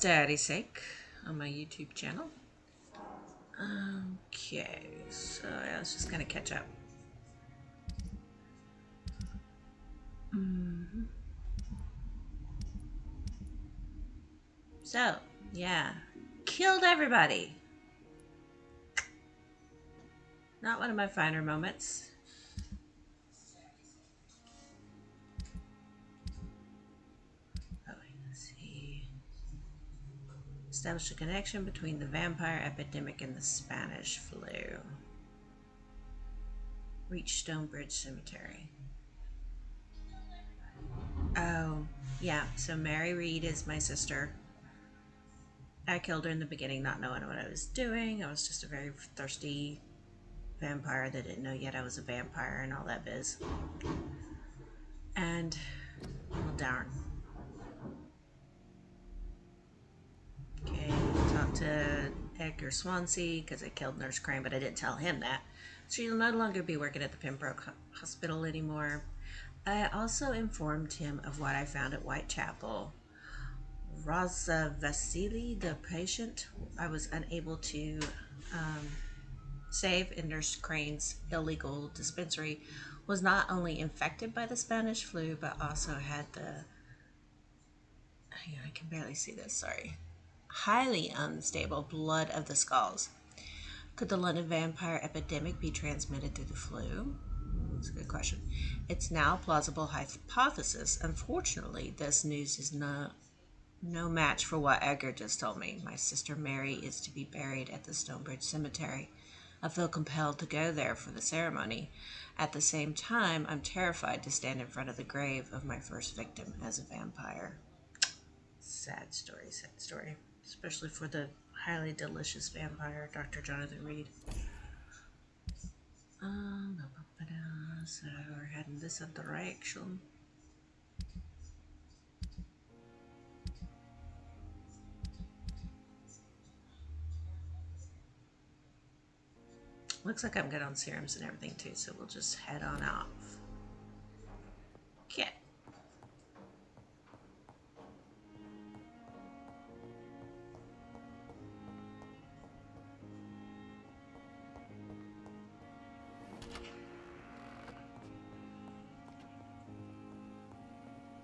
Daddy's sake on my YouTube channel. Okay, so yeah, let's just kind of catch up. So, yeah, killed everybody. Not one of my finer moments. Oh, let's see. Establish a connection between the vampire epidemic and the Spanish flu. Reach Stonebridge Cemetery. Oh, yeah, so Mary Reed is my sister. I killed her in the beginning, not knowing what I was doing. I was just a very thirsty vampire that didn't know yet I was a vampire and all that biz. And, well, darn. Okay, talk to Edgar Swansea because I killed Nurse Crane, but I didn't tell him that. She'll no longer be working at the Pembroke Hospital anymore. I also informed him of what I found at Whitechapel. Rosa Vasili, the patient, I was unable to save in Nurse Crane's illegal dispensary, was not only infected by the Spanish flu, but also had the, I can barely see this, sorry, highly unstable blood of the skulls. Could the London vampire epidemic be transmitted through the flu? That's a good question. It's now a plausible hypothesis. Unfortunately, this news is no match for what Edgar just told me. My sister Mary is to be buried at the Stonebridge Cemetery. I feel compelled to go there for the ceremony. At the same time, I'm terrified to stand in front of the grave of my first victim as a vampire. Sad story, sad story. Especially for the highly delicious vampire, Dr. Jonathan Reed. So we're heading this direction. Looks like I'm good on serums and everything too, so we'll just head on off. Okay.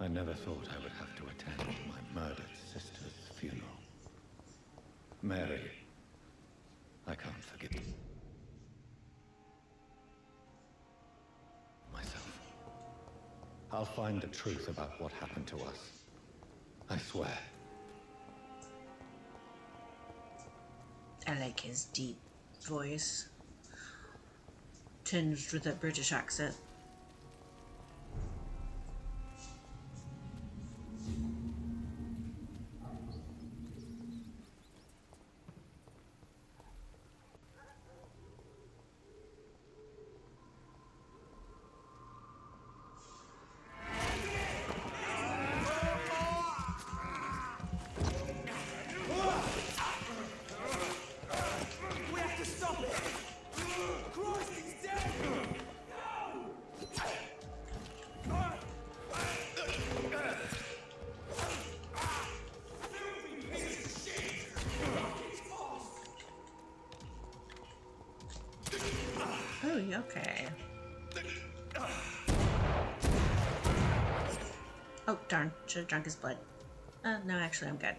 I never thought I would have to attend my murdered sister's funeral. Mary, I can't forgive myself. I'll find the truth about what happened to us. I swear. I like his deep voice, tinged with a British accent. Oh, okay. Oh, darn. Should have drunk his blood. No, actually, I'm good.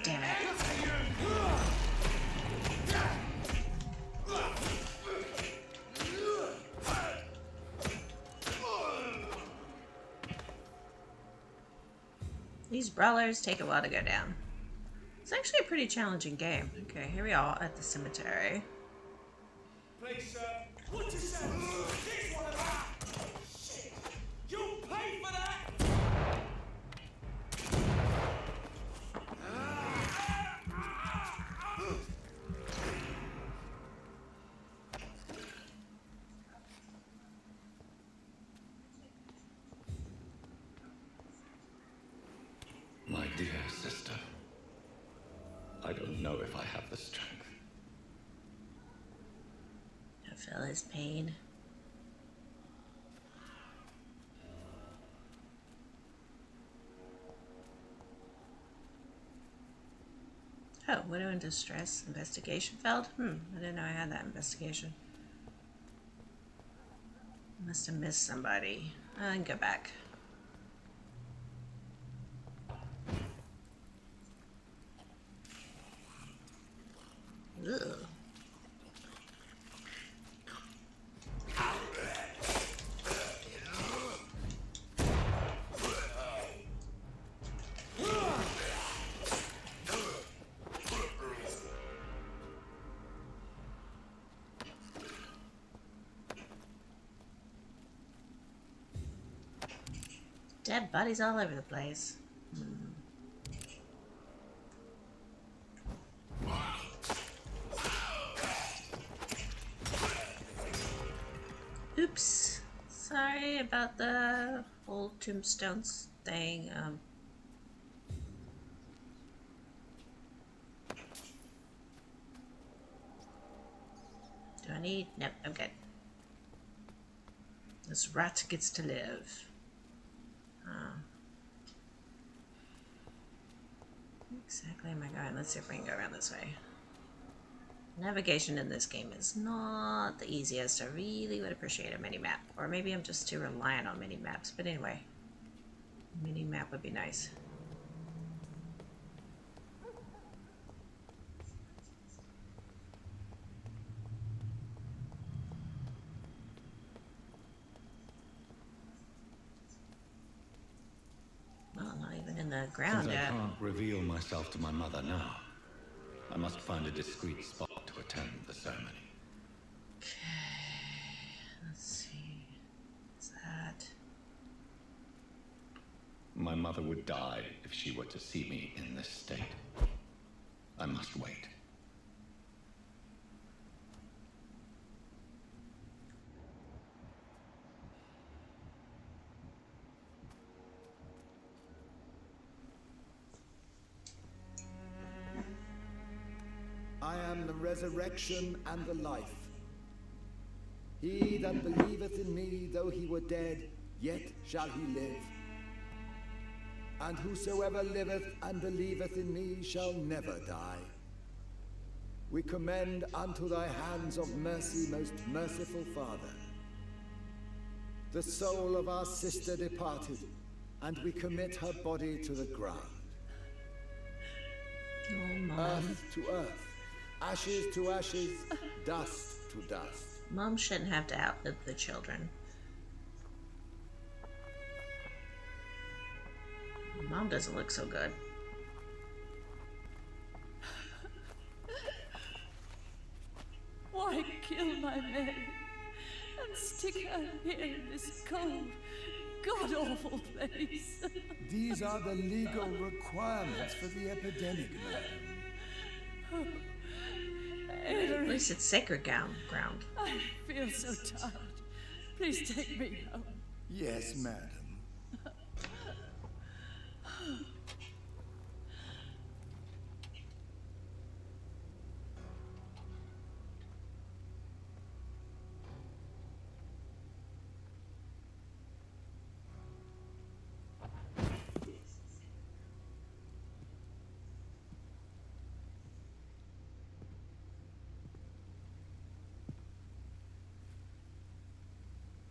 Damn it. These brawlers take a while to go down. It's actually a pretty challenging game. Okay, here we are at the cemetery. Please, sir. What you say? This one of that. Shit. You pay for that. don't know if I have the strength. I feel his pain. Oh, widow in distress. Investigation failed? I didn't know I had that investigation. Must have missed somebody. I can go back. Ugh. Dead bodies all over the place. Oops. Sorry about the whole tombstones thing. Do I need? Nope, I'm good. This rat gets to live. Exactly am I going? Let's see if we can go around this way. Navigation in this game is not the easiest. I really would appreciate a mini-map. Or maybe I'm just too reliant on mini-maps. But anyway, a mini-map would be nice. Well, not even in the ground Since I yet. can't reveal myself to my mother now, I must find a discreet spot to attend the ceremony. Okay, let's see. What's that? My mother would die if she were to see me in this state. I must wait. I am the resurrection and the life. He that believeth in me, though he were dead, yet shall he live. And whosoever liveth and believeth in me shall never die. We commend unto thy hands of mercy, most merciful Father, the soul of our sister departed, and we commit her body to the ground. Oh, Mom. Earth to earth, ashes to ashes, dust to dust. Mom shouldn't have to outlive the children. Mom doesn't look so good. Why kill my Mary and stick her here in this cold, god-awful place? These are the legal requirements for the epidemic, madam. At least it's sacred ground. I feel so tired. Please take me home. Yes, madam.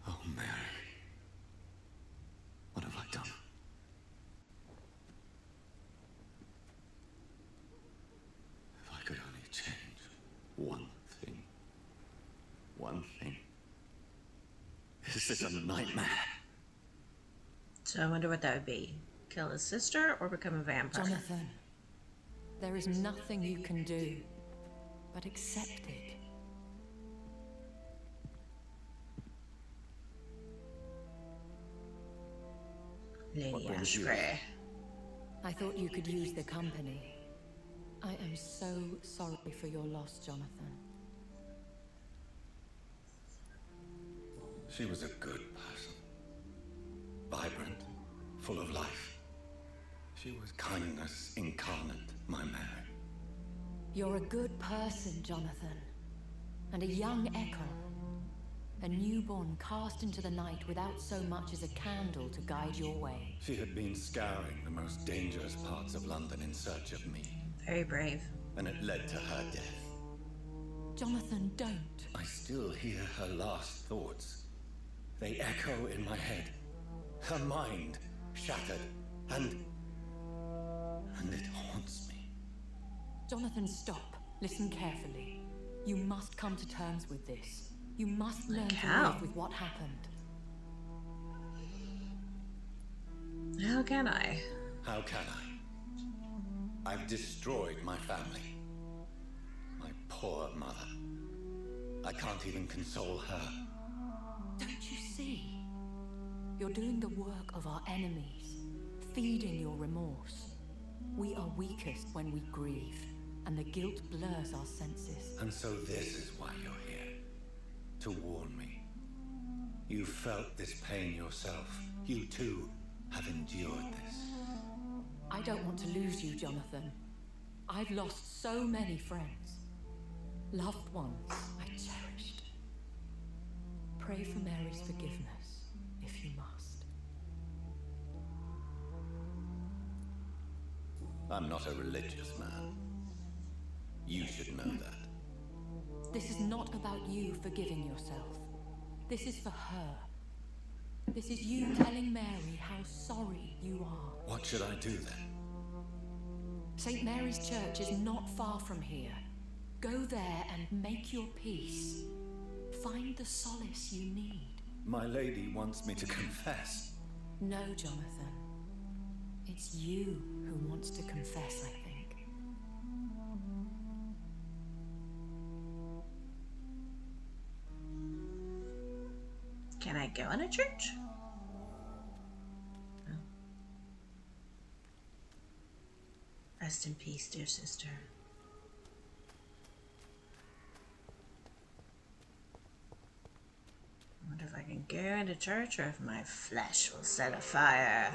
Oh, Mary. What have I done? If I could only change one thing. One thing. This is a nightmare. So I wonder what that would be. Kill his sister or become a vampire? Jonathan, there is nothing you can do but accept it. Lady brings you Ashgrey. I thought you could use the company. I am so sorry for your loss, Jonathan. She was a good person. Vibrant, full of life. She was kindness incarnate, my Mary. You're a good person, Jonathan. And a young echo. A newborn cast into the night without so much as a candle to guide your way. She had been scouring the most dangerous parts of London in search of me, Very brave. and it led to her death. Jonathan, don't. I still hear her last thoughts. They echo in my head. Her mind shattered, and it haunts me. Jonathan, stop. Listen carefully. You must come to terms with this. You must learn to how? live with what happened. How can I? How can I? I've destroyed my family. My poor mother. I can't even console her. Don't you see? You're doing the work of our enemies, feeding your remorse. We are weakest when we grieve, and the guilt blurs our senses. And so this is why you're here. To warn me. You felt this pain yourself. You too have endured this. I don't want to lose you, Jonathan. I've lost so many friends. Loved ones I cherished. Pray for Mary's forgiveness, if you must. I'm not a religious man. You should know that. This is not about you forgiving yourself. This is for her. This is you telling Mary how sorry you are. What should I do then? St. Mary's Church is not far from here. Go there and make your peace. Find the solace you need. My lady wants me to confess. No, Jonathan. It's you who wants to confess, I think. Can I go in a church? No. Rest in peace, dear sister. I wonder if I can go into church or if my flesh will set afire.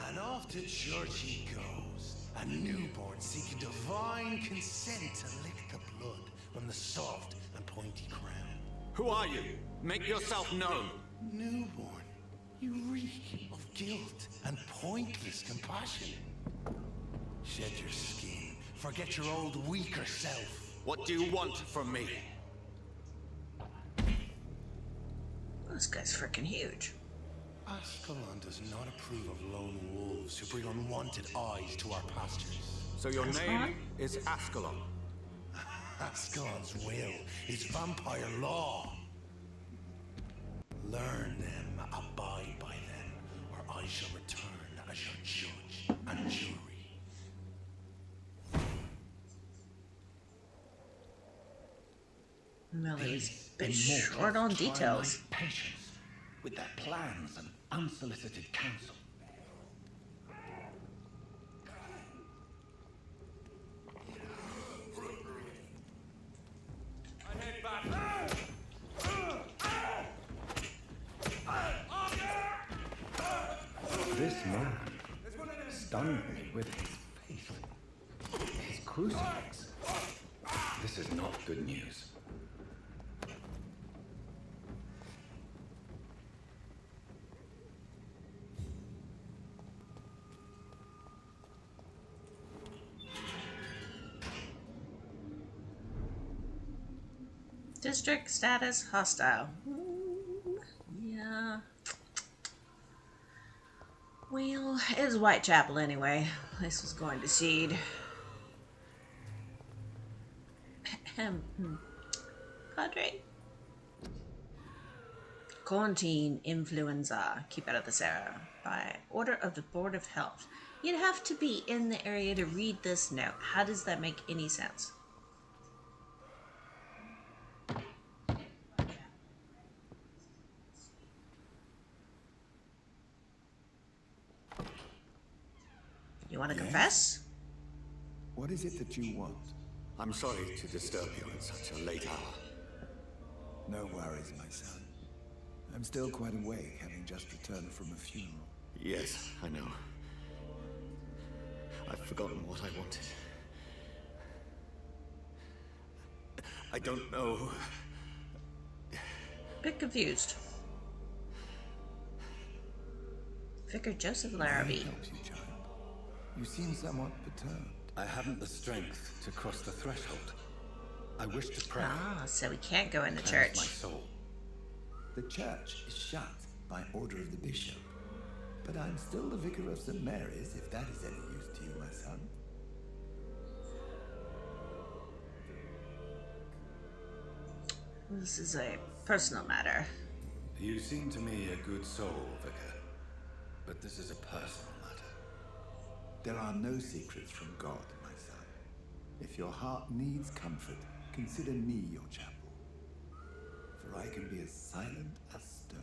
And off to church he goes, a newborn seeking divine consent to lick the blood from the soft and pointy crown. Who are you? Make yourself known. Newborn, you reek of guilt and pointless compassion. Shed your skin, forget your old weaker self. What do you want from me? This guy's freaking huge. Ascalon does not approve of lone wolves who bring unwanted eyes to our pastures. So your Ascalon? name is Ascalon. Ascalon's will is vampire law. Learn them, abide by them, or I shall return as your judge and jury. Millie's been short on details. Patience with their plans and unsolicited counsel. I head back. This man stunned me with his faith. His crucifix. This is not good news. District status hostile. Yeah. Well, it's Whitechapel anyway. This was going to seed. Padre, Quarantine influenza. Keep out of this area. By order of the Board of Health. You'd have to be in the area to read this note. How does that make any sense? You want to confess? What is it that you want? I'm sorry to disturb you at such a late hour. No worries, my son. I'm still quite awake, having just returned from a funeral. Yes, I know. I've forgotten what I wanted. I don't know. Bit confused. Vicar Joseph Larrabee. Helps you, child. You seem somewhat perturbed. I haven't the strength to cross the threshold. I wish to pray. Ah, so we can't go in the Cleanse church. my soul. The church is shut by order of the bishop. But I'm still the vicar of St. Mary's, if that is any use to you, my son. This is a personal matter. You seem to me a good soul, Vicar. But this is a personal matter. There are no secrets from God, my son. If your heart needs comfort, consider me your chapel. For I can be as silent as stone.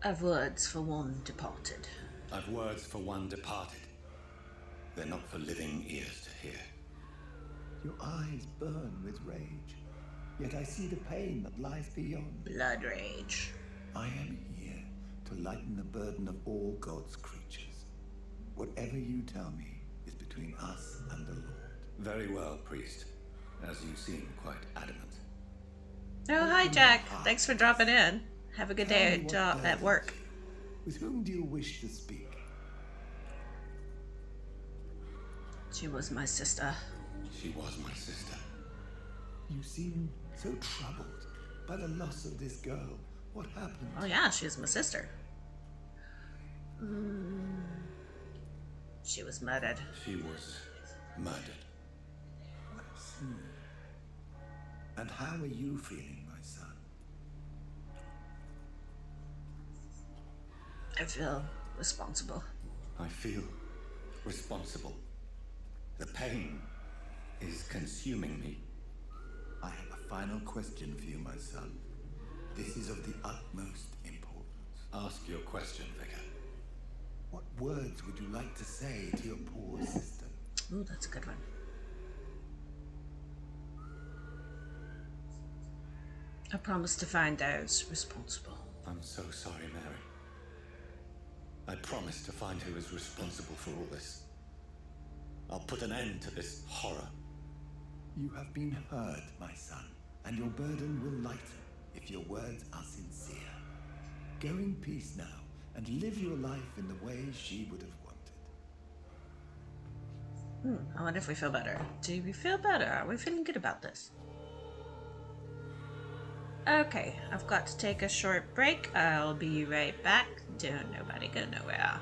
I've words for one departed. I've words for one departed. They're not for living ears to hear. Your eyes burn with rage, yet I see the pain that lies beyond. Blood rage. I am here to lighten the burden of all God's creatures. Whatever you tell me is between us and the Lord. Very well, priest. As you seem quite adamant. Oh, hi, Jack. Thanks for dropping in. Have a good Tell day me what at burdens work. you. With whom do you wish to speak? She was my sister. She was my sister. You seem so troubled by the loss of this girl. What happened? Oh, yeah, she was my sister. She was murdered. She was murdered. I see. And how are you feeling, my son? I feel responsible. I feel responsible. The pain is consuming me. I have a final question for you, my son. This is of the utmost importance. Ask your question, Vicar. What words would you like to say to your poor sister? Ooh, that's a good one. I promise to find those responsible. I'm so sorry, Mary. I promise to find who is responsible for all this. I'll put an end to this horror. You have been heard, my son, and your burden will lighten if your words are sincere. Go in peace now, and live your life in the way she would have wanted. I wonder if we feel better. Do we feel better? Are we feeling good about this? Okay, I've got to take a short break. I'll be right back. Don't nobody go nowhere.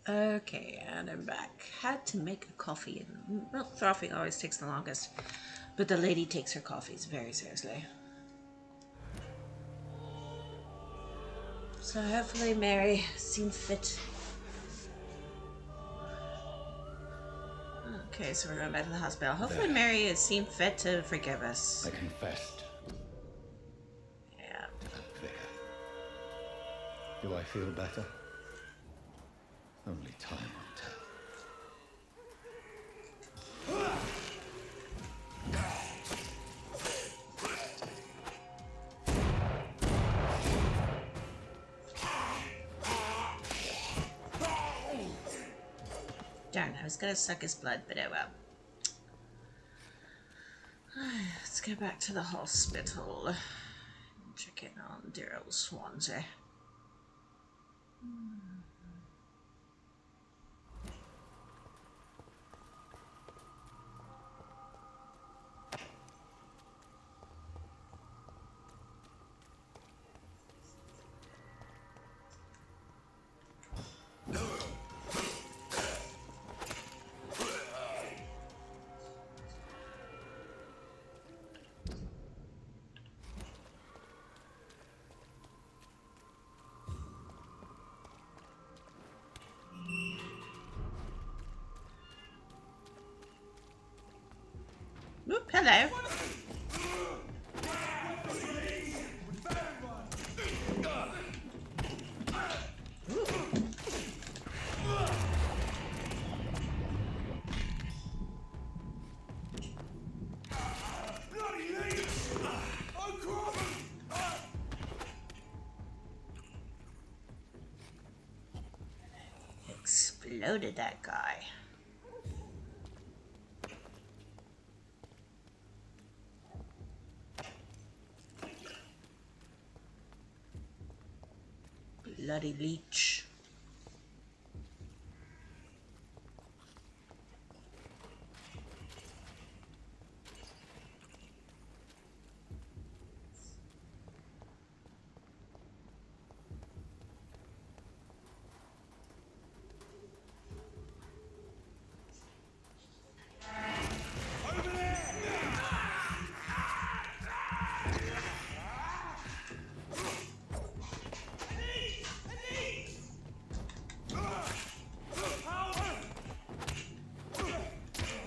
Okay, and I'm back. Had to make a coffee, and milk frothing always takes the longest. But the lady takes her coffees very seriously. So hopefully Mary seemed fit. Okay, so we're going back to the hospital. Hopefully Mary has seen fit to forgive us. I confessed Yeah. to that vicar. Do I feel better? Only time will tell. Darn, I was gonna suck his blood, but oh well. Let's go back to the hospital. Check in on dear old Swansea. Oop, hello. Exploded that guy. Bloody leech.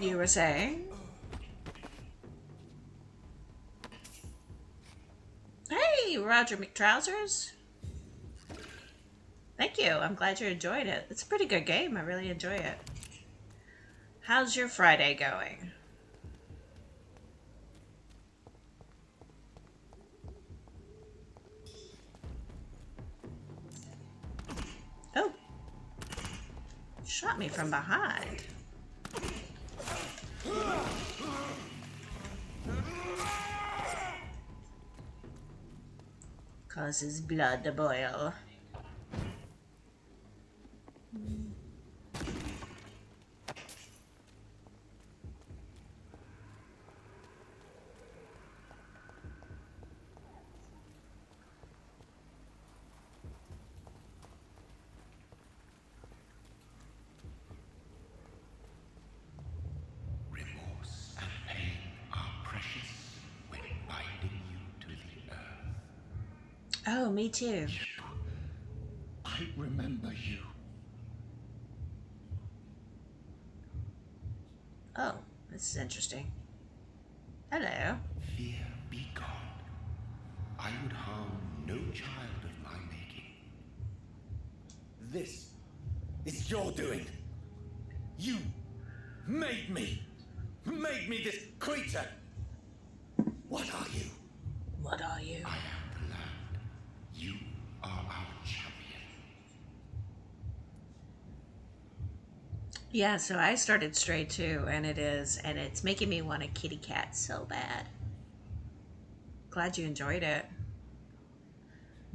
You were saying? Hey, Roger McTrousers. Thank you. I'm glad you enjoyed it. It's a pretty good game. I really enjoy it. How's your Friday going? Oh. Shot me from behind. Causes blood to boil. Remorse and pain are precious when binding you to the earth. Oh, me too. I remember you. Oh, this is interesting. Hello. Fear be gone. I would harm no child of my making. This is your doing. You made me this creature. What are you? What are you? I am the land. You are our champion. Yeah, so I started Stray too, and it's making me want a kitty cat so bad. Glad you enjoyed it.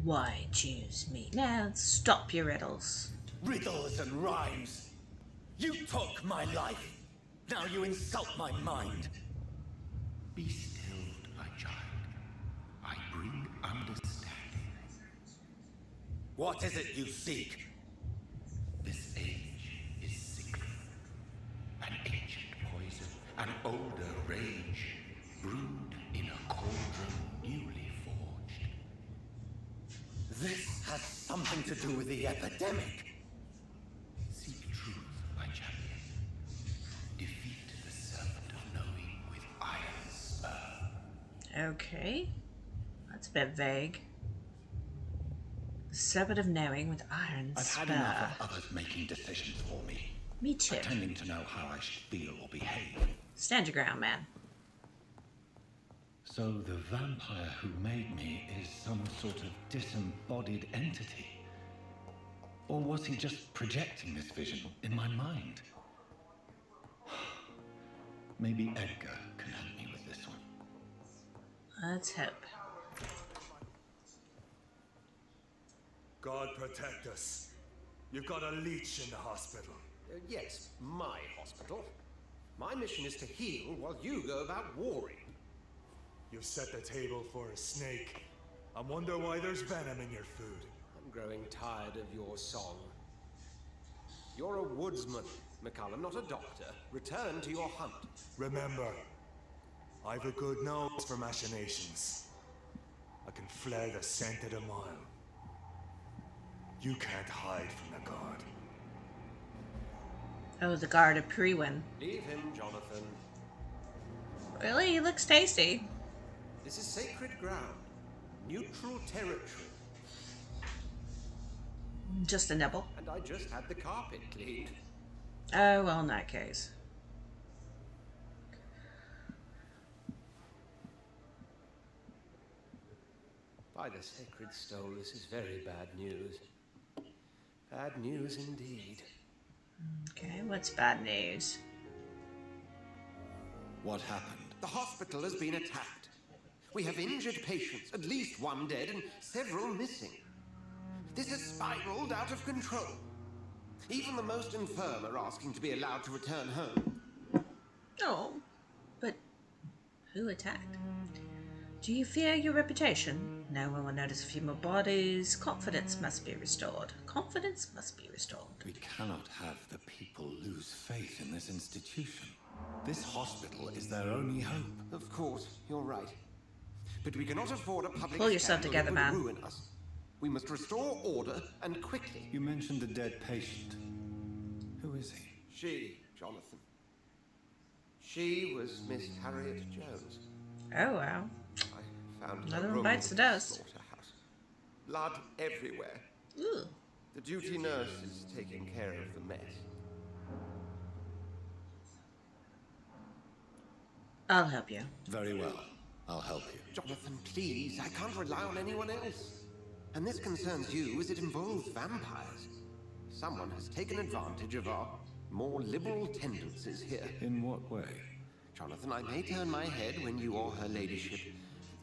Why choose me? Now stop your riddles. Riddles and rhymes. You took my life. Now you insult my mind. Be stilled, my child. I bring understanding. What is it you seek? This age something to do with the epidemic. Seek truth, my champion. Defeat the serpent of knowing with iron spur. Okay. That's a bit vague. Serpent of knowing with iron I've spur. had enough of others making decisions for me. Me too. Pretending to know how I should feel or behave. Stand your ground, man. So the vampire who made me is some sort of disembodied entity? Or was he just projecting this vision in my mind? Maybe Edgar can help me with this one. Let's hope. God protect us. You've got a leech in the hospital. Yes, my hospital. My mission is to heal while you go about warring. You've set the table for a snake. I wonder why there's venom in your food. I'm growing tired of your song. You're a woodsman, McCullum, not a doctor. Return to your hunt. Remember, I've a good nose for machinations. I can flare the scent at a mile. You can't hide from the guard. Oh, the guard of Prewin. Leave him, Jonathan. Really? He looks tasty. This is sacred ground. Neutral territory. Just a nibble. And I just had the carpet cleaned. Oh, well, in that case. By the sacred stone, this is very bad news. Bad news indeed. Okay, what's bad news? What happened? The hospital has been attacked. We have injured patients, at least one dead and several missing. This has spiraled out of control. Even the most infirm are asking to be allowed to return home. Oh, but who attacked? Do you fear your reputation? No one will notice a few more bodies. Confidence must be restored. Confidence must be restored. We cannot have the people lose faith in this institution. This hospital is their only hope. Of course, you're right. But we cannot afford a public Pull yourself scandal together, that would man. ruin us. We must restore order, and quickly. You mentioned a dead patient. Who is he? She, Jonathan. She was Miss Harriet Jones. Oh, wow. I found her Another one room bites the in dust. slaughterhouse. Blood everywhere. Ooh. The duty nurse is taking care of the mess. I'll help you. Very well. I'll help you. Jonathan, please, I can't rely on anyone else. And this concerns you as it involves vampires. Someone has taken advantage of our more liberal tendencies here. In what way? Jonathan, I may turn my head when you or her ladyship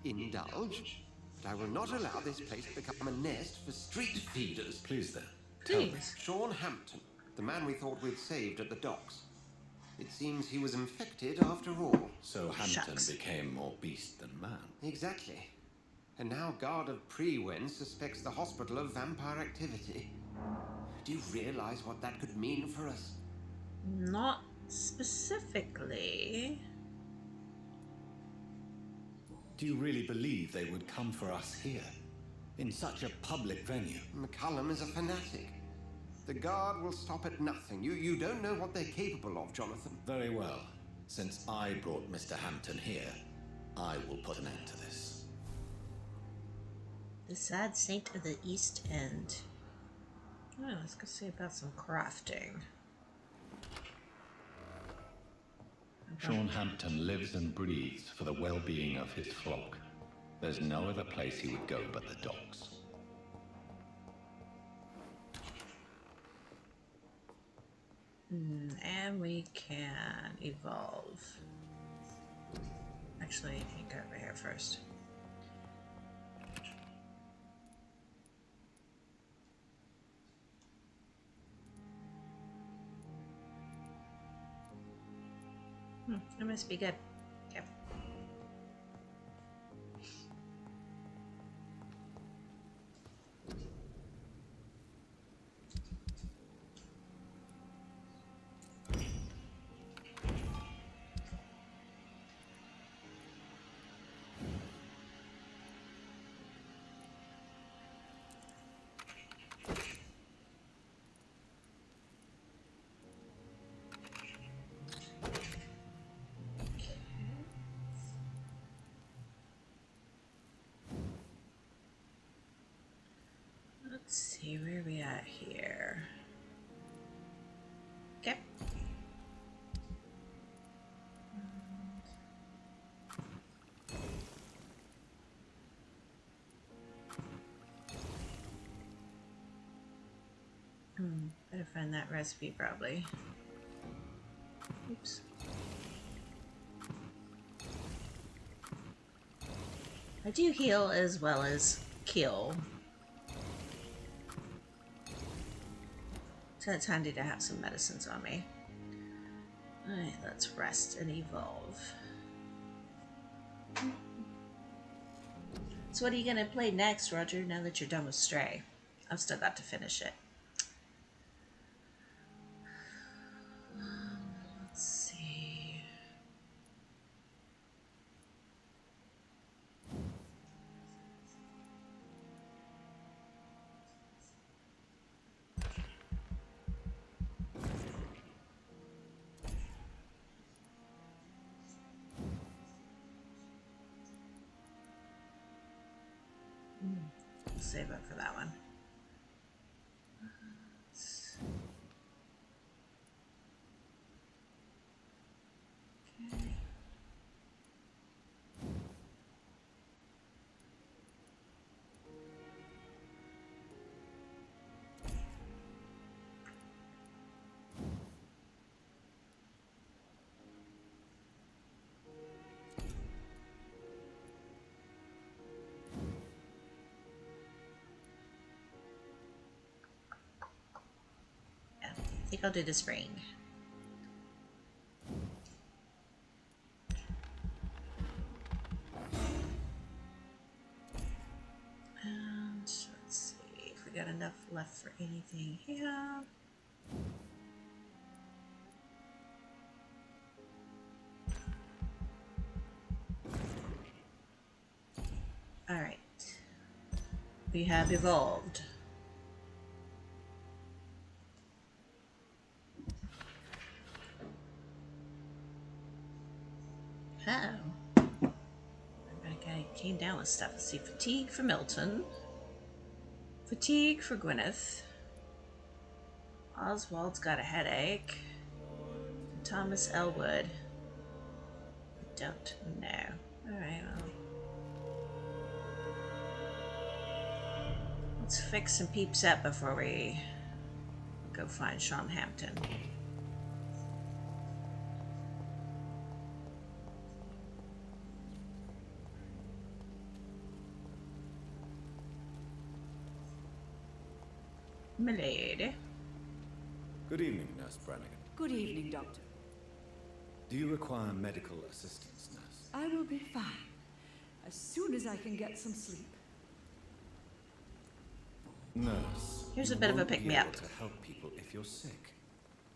indulge, but I will not allow this place to become a nest for street feeders. Please then. Tell me. Please. Sean Hampton, the man we thought we'd saved at the docks. It seems he was infected after all. So Hampton Shucks. became more beast than man. Exactly. And now Guard of Prewen suspects the hospital of vampire activity. Do you realize what that could mean for us? Not specifically. Do you really believe they would come for us here? In such a public venue? McCullum is a fanatic. The Guard will stop at nothing. You don't know what they're capable of, Jonathan. Very well. Since I brought Mr. Hampton here, I will put an end to this. The sad saint of the East End. Oh, let's go see about some crafting. Sean Hampton lives and breathes for the well-being of his flock. There's no other place he would go but the docks. And we can evolve. Actually, you can go over here first. That must be good. Yep. Better find that recipe probably. Oops. I do heal as well as kill. So it's handy to have some medicines on me. Alright, let's rest and evolve. So what are you going to play next, Roger, now that you're done with Stray? I've still got to finish it. Let's see. I'll save up for that one. Okay. Yeah, I think I'll do the spring. And let's see if we got enough left for anything here. Alright. We have evolved. Oh. Okay, came down with stuff. Let's see. Fatigue for Milton. Fatigue for Gwyneth. Oswald's got a headache. Thomas Elwood. I don't know. Alright, well. Let's fix some peeps up before we go find Sean Hampton. Milady. Good evening, Nurse Brannigan. Good evening, Doctor. Do you require medical assistance, Nurse? I will be fine as soon as I can get some sleep. Nurse, Here's a you bit of a won't be pick-me-up. able to help people if you're sick.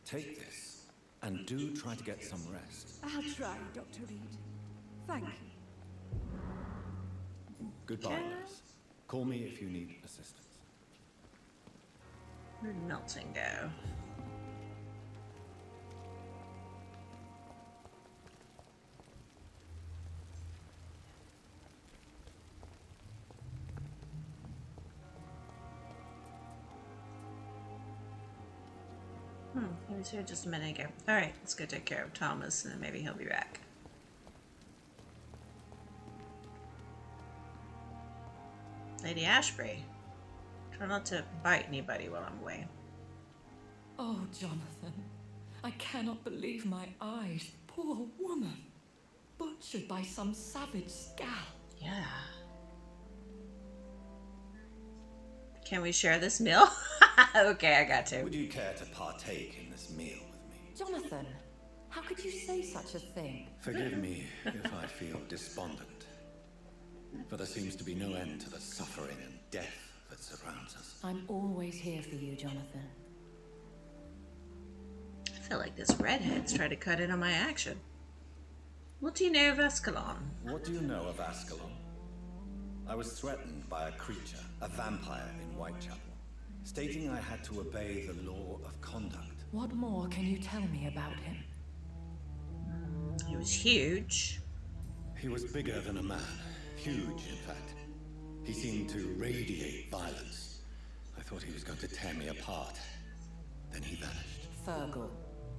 Take this, and do try to get some rest. I'll try, Dr. Reed. Thank you. Goodbye, Okay. Nurse. Call me if you need assistance. Where'd Milton go? He was here just a minute ago. Alright, let's go take care of Thomas and then maybe he'll be back. Lady Ashbury. Try not to bite anybody while I'm away. Oh, Jonathan, I cannot believe my eyes. Poor woman. Butchered by some savage scowl. Yeah. Can we share this meal? Okay, I got to. Would you care to partake in this meal with me? Jonathan, how could you say such a thing? Forgive me if I feel despondent, for there seems to be no end to the suffering and death that surrounds us. I'm always here for you, Jonathan. I feel like this redhead's trying to cut in on my action. What do you know of Ascalon? What do you know of Ascalon? I was threatened by a creature, a vampire in Whitechapel, stating I had to obey the law of conduct. What more can you tell me about him? He was huge. He was bigger than a man, huge in fact. He seemed to radiate violence. I thought he was going to tear me apart. Then he vanished. Fergal,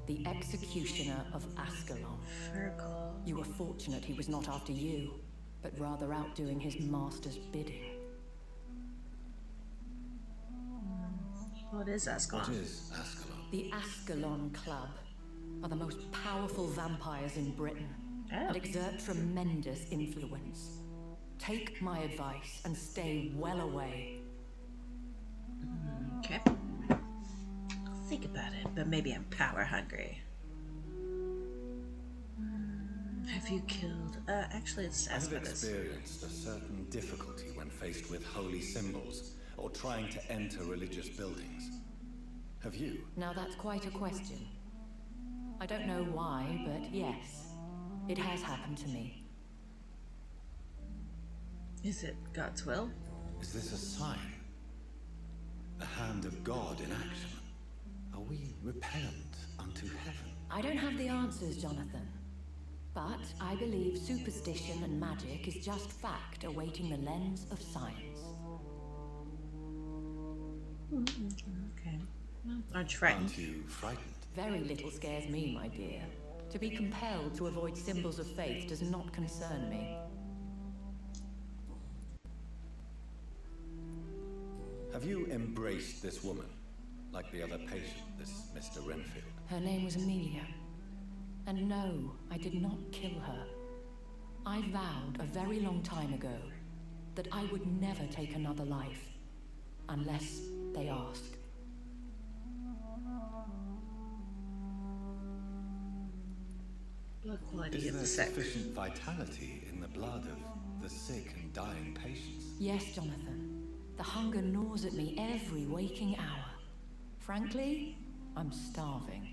the executioner of Ascalon. Fergal. You were fortunate he was not after you, but rather out doing his master's bidding. What is What Ascalon? is Ascalon? The Ascalon Club are the most powerful vampires in Britain and exert tremendous influence. Take my advice and stay well away. Okay. I'll think about it, but maybe I'm power hungry. Have you killed? Actually, let's I ask have about this. experienced a certain difficulty when faced with holy symbols or trying to enter religious buildings. Have you? Now that's quite a question. I don't know why, but yes, it has happened to me. Is it God's will? Is this a sign? The hand of God in action? Are we repellent unto heaven? I don't have the answers, Jonathan. But I believe superstition and magic is just fact awaiting the lens of science. Okay. Well, aren't you frightened? Aren't you frightened? Very little scares me, my dear. To be compelled to avoid symbols of faith does not concern me. Have you embraced this woman? Like the other patient, this Mr. Renfield? Her name was Amelia. And no, I did not kill her. I vowed a very long time ago that I would never take another life, unless they asked. Blood quality Is of there the sick. sufficient vitality in the blood of the sick and dying patients? Yes, Jonathan. The hunger gnaws at me every waking hour. Frankly, I'm starving.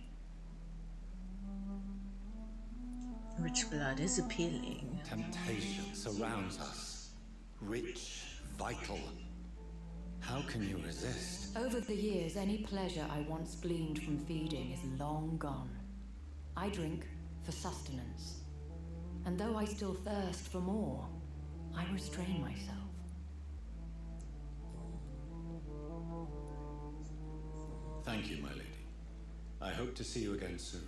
Rich blood is appealing. Temptation surrounds us. Rich, vital. How can you resist? Over the years, any pleasure I once gleaned from feeding is long gone. I drink for sustenance. And though I still thirst for more, I restrain myself. Thank you, my lady. I hope to see you again soon.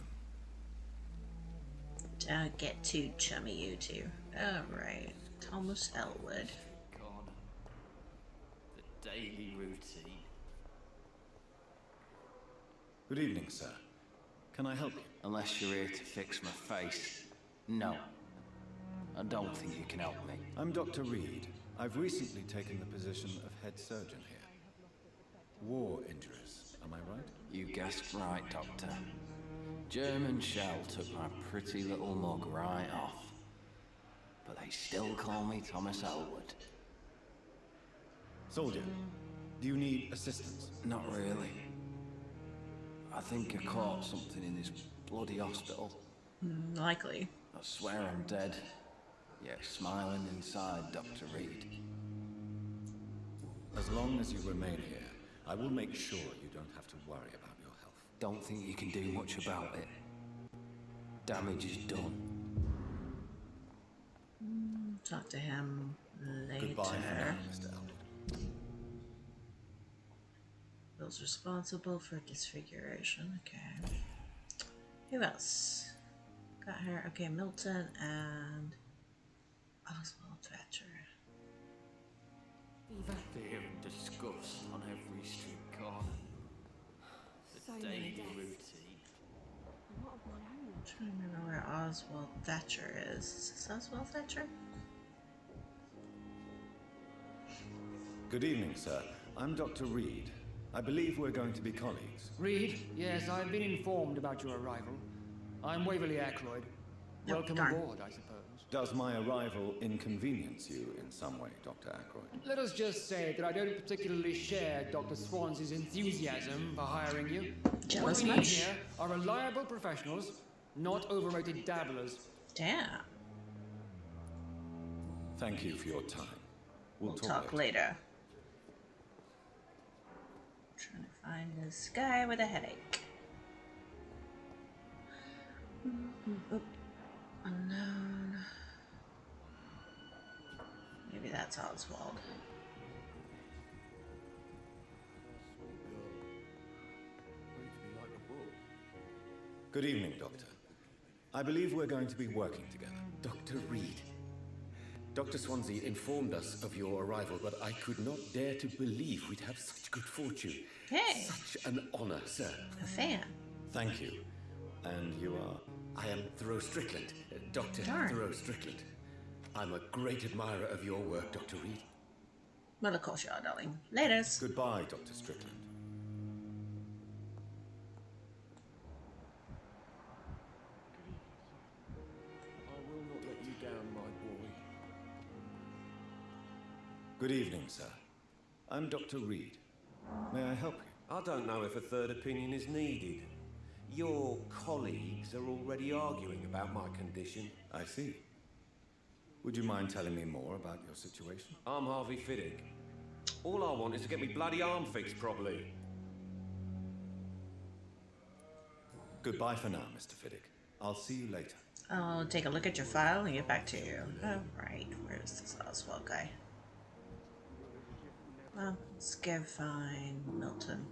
Don't get too chummy, you two. Alright. Thomas Elwood. God. The daily routine. Good evening, sir. Can I help you? Unless you're here to fix my face. No. I don't think you can help me. I'm Dr. Reed. I've recently taken the position of head surgeon here. War injuries, am I right? You guessed right, Doctor. German shell took my pretty little mug right off. But they still call me Thomas Elwood. Soldier, do you need assistance? Not really. I think I caught something in this bloody hospital. Likely. I swear I'm dead. Yet smiling inside, Dr. Reed. As long as you remain here, I will make sure you don't have to worry about your health. Don't think you can do much about it. Damage is done. Talk to him later. Goodbye for now, Mr. Elwood. Bill's responsible for disfiguration. Okay. Who else? Got her. Okay, Milton and Oswald Thatcher. Fear and disgust on every street corner. The daily routine. I'm trying to remember where Oswald Thatcher is. Is this Oswald Thatcher? Good evening, sir. I'm Dr. Reed. I believe we're going to be colleagues. Reed, yes, I've been informed about your arrival. I'm Waverly Ackroyd. Oh, Welcome darn. aboard, I suppose. Does my arrival inconvenience you in some way, Dr. Ackroyd? Let us just say that I don't particularly share Dr. Swans's enthusiasm for hiring you. Jealous what we need much? here are reliable professionals, not overrated dabblers. Damn. Thank you for your time. We'll talk later. Trying to find this guy with a headache. Oh, unknown. Maybe that's Oswald. Good evening, Doctor. I believe we're going to be working together. Dr. Reed, Dr. Swansea informed us of your arrival, but I could not dare to believe we'd have such good fortune. Hey. Such an honor, sir. A fan. Thank you. And you are? I am Thoreau Strickland, Dr. Darn. Thoreau Strickland. I'm a great admirer of your work, Dr. Reed. Well, of course you are, darling. Laters. Goodbye, Dr. Strickland. I will not let you down, my boy. Good evening, sir. I'm Dr. Reed. May I help you? I don't know if a third opinion is needed. Your colleagues are already arguing about my condition. I see. Would you mind telling me more about your situation? I'm Harvey Fiddick. All I want is to get me bloody arm fixed properly. Goodbye for now, Mr. Fiddick. I'll see you later. I'll take a look at your file and get back to you. Oh, right. Where's this Oswald guy? Well, let's go find Milton.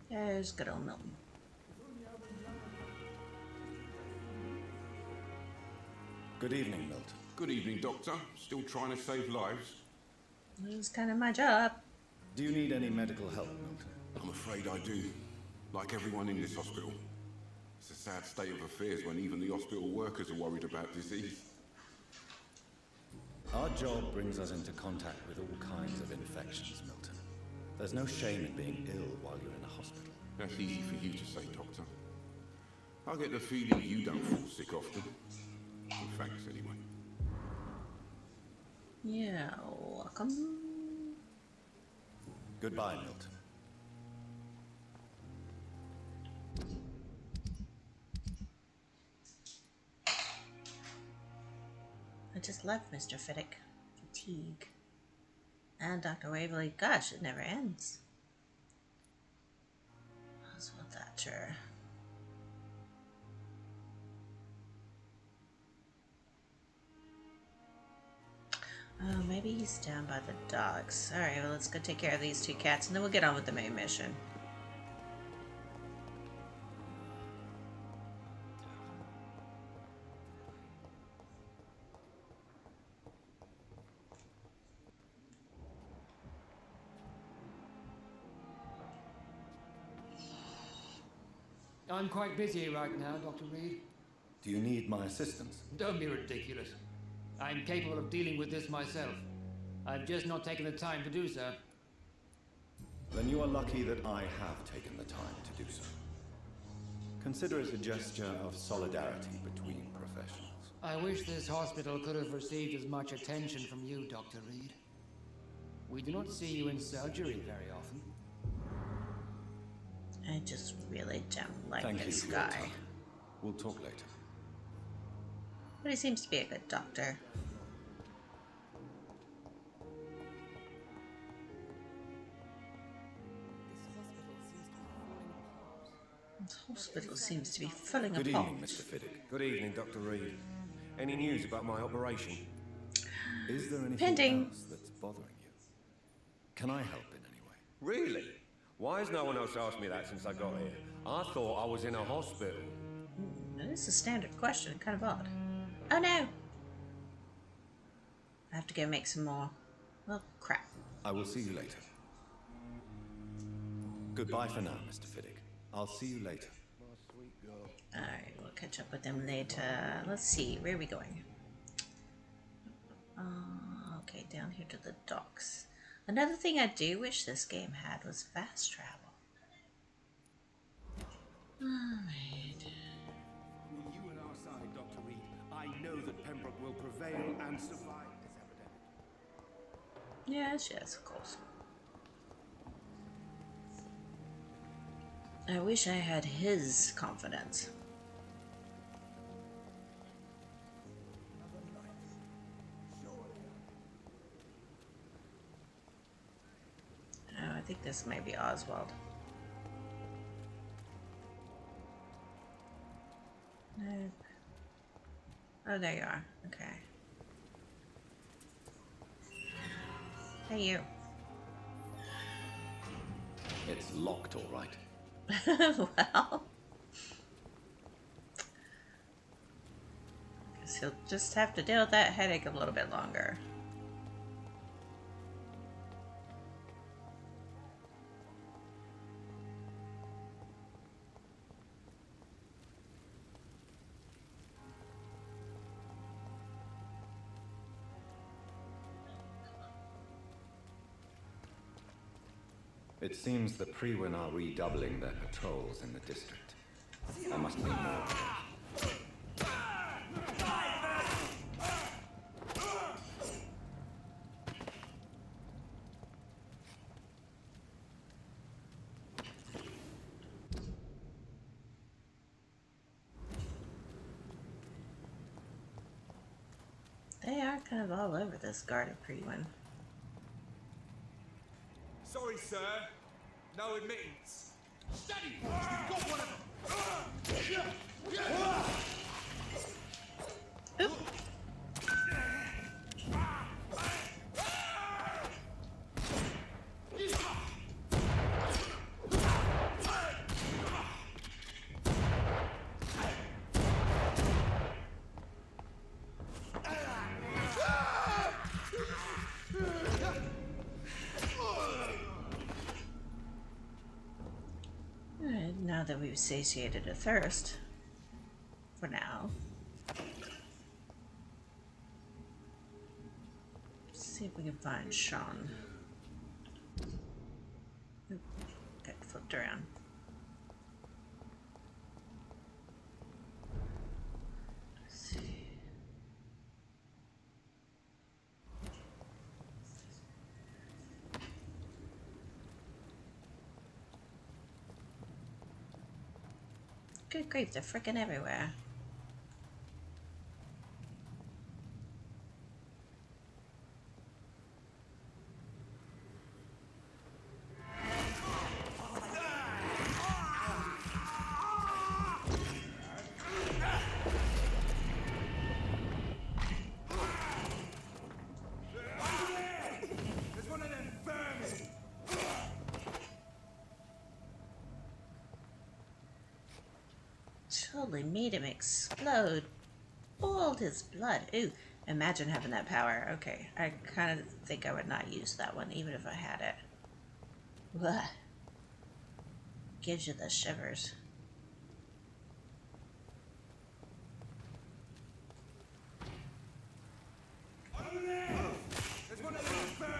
There's good old Milton. Good evening, Milton. Good evening, Doctor. Still trying to save lives? It's kind of my job. Do you need any medical help, Milton? I'm afraid I do. Like everyone in this hospital. It's a sad state of affairs when even the hospital workers are worried about disease. Our job brings us into contact with all kinds of infections, Milton. There's no shame in being ill while you're in a hospital. That's easy for you to say, Doctor. I get the feeling you don't fall sick often. Well, thanks, anyway. Yeah, welcome. Goodbye, Milton. I just love Mr. Fiddick. Fatigue. And Dr. Waverly. Gosh, it never ends. Oswald Thatcher. Oh, maybe he's down by the docks. Alright, well, let's go take care of these two cats, and then we'll get on with the main mission. I'm quite busy right now, Dr. Reed. Do you need my assistance? Don't be ridiculous. I'm capable of dealing with this myself. I've just not taken the time to do so. Then you are lucky that I have taken the time to do so. Consider it a gesture of solidarity between professionals. I wish this hospital could have received as much attention from you, Dr. Reed. We do not see you in surgery very often. I just really don't like Thank this you for your guy. time. We'll talk later. But he seems to be a good doctor. This hospital seems to be falling apart. Good evening, Mr. Fiddick. Good evening, Dr. Reed. Any news about my operation? Is there anything Pending. else that's bothering you? Can I help in any way? Really? Why has no one else asked me that since I got here? I thought I was in a hospital. This is a standard question, kind of odd. Oh no! I have to go make some more. Well, crap. I will see you later. Goodbye for now, Mr. Fiddick. I'll see you later. Alright, we'll catch up with them later. Let's see, where are we going? Okay, down here to the docks. Another thing I do wish this game had was fast travel. Alright. With you at our side, Dr. Reed, I know that Pembroke will prevail and survive this epidemic. Yes, yes, of course. I wish I had his confidence. Oh, I think this may be Oswald. Nope. Oh, there you are. Okay. Hey, you. It's locked, all right. Well, guess he'll just have to deal with that headache a little bit longer. It seems the Priwen are redoubling their patrols in the district. There must be more. They are kind of all over this guarded pre-one. Sorry, sir. No admittance. Steady, boys. We've got one of them. Oop. Alright, now that we've satiated a thirst, for now, let's see if we can find Sean. Oop, got flipped around. Let's see. Good grief, they're freaking everywhere. There's one of them vermin. Totally made him explode. Boiled his blood. Ooh, imagine having that power. Okay, I kind of think I would not use that one, even if I had it. Blah. Gives you the shivers. There's one of them vermin.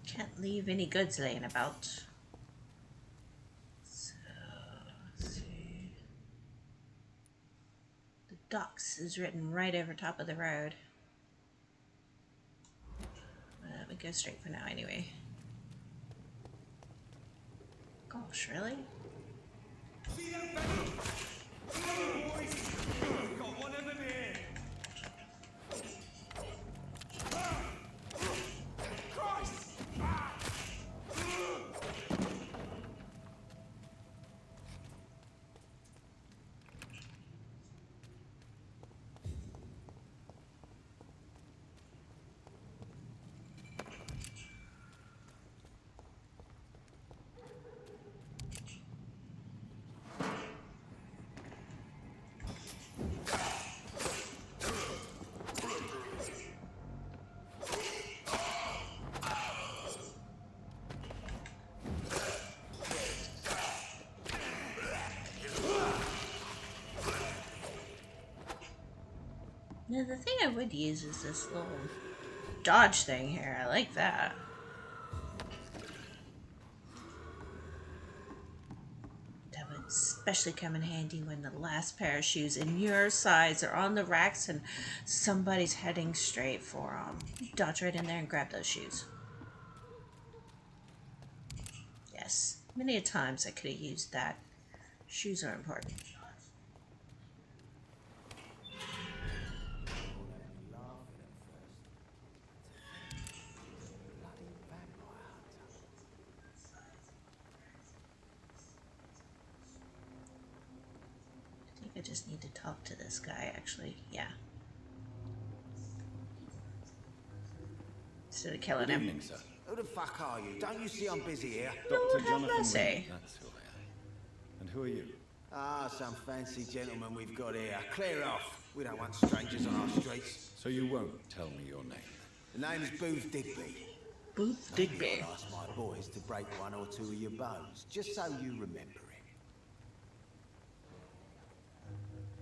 Can't leave any goods laying about. So, let's see. The docks is written right over top of the road. We go straight for now anyway. Gosh, really? See them vermin? Come on, boys. We've got one of them here. Christ! Now the thing I would use is this little dodge thing here. I like that. That would especially come in handy when the last pair of shoes in your size are on the racks and somebody's heading straight for them. Dodge right in there and grab those shoes. Yes, many a times I could have used that. Shoes are important. just need to talk to this guy, actually. Yeah. Instead of killing him. Good evening, sir. Who the fuck are you? Don't you see I'm busy here? Dr. Jonathan mercy. Reed, that's who I am. And who are you? Ah, some fancy gentleman we've got here. Clear off. We don't want strangers on our streets. So you won't tell me your name? The name's Booth Digby. Booth Digby. I'll ask my boys to break one or two of your bones, just so you remember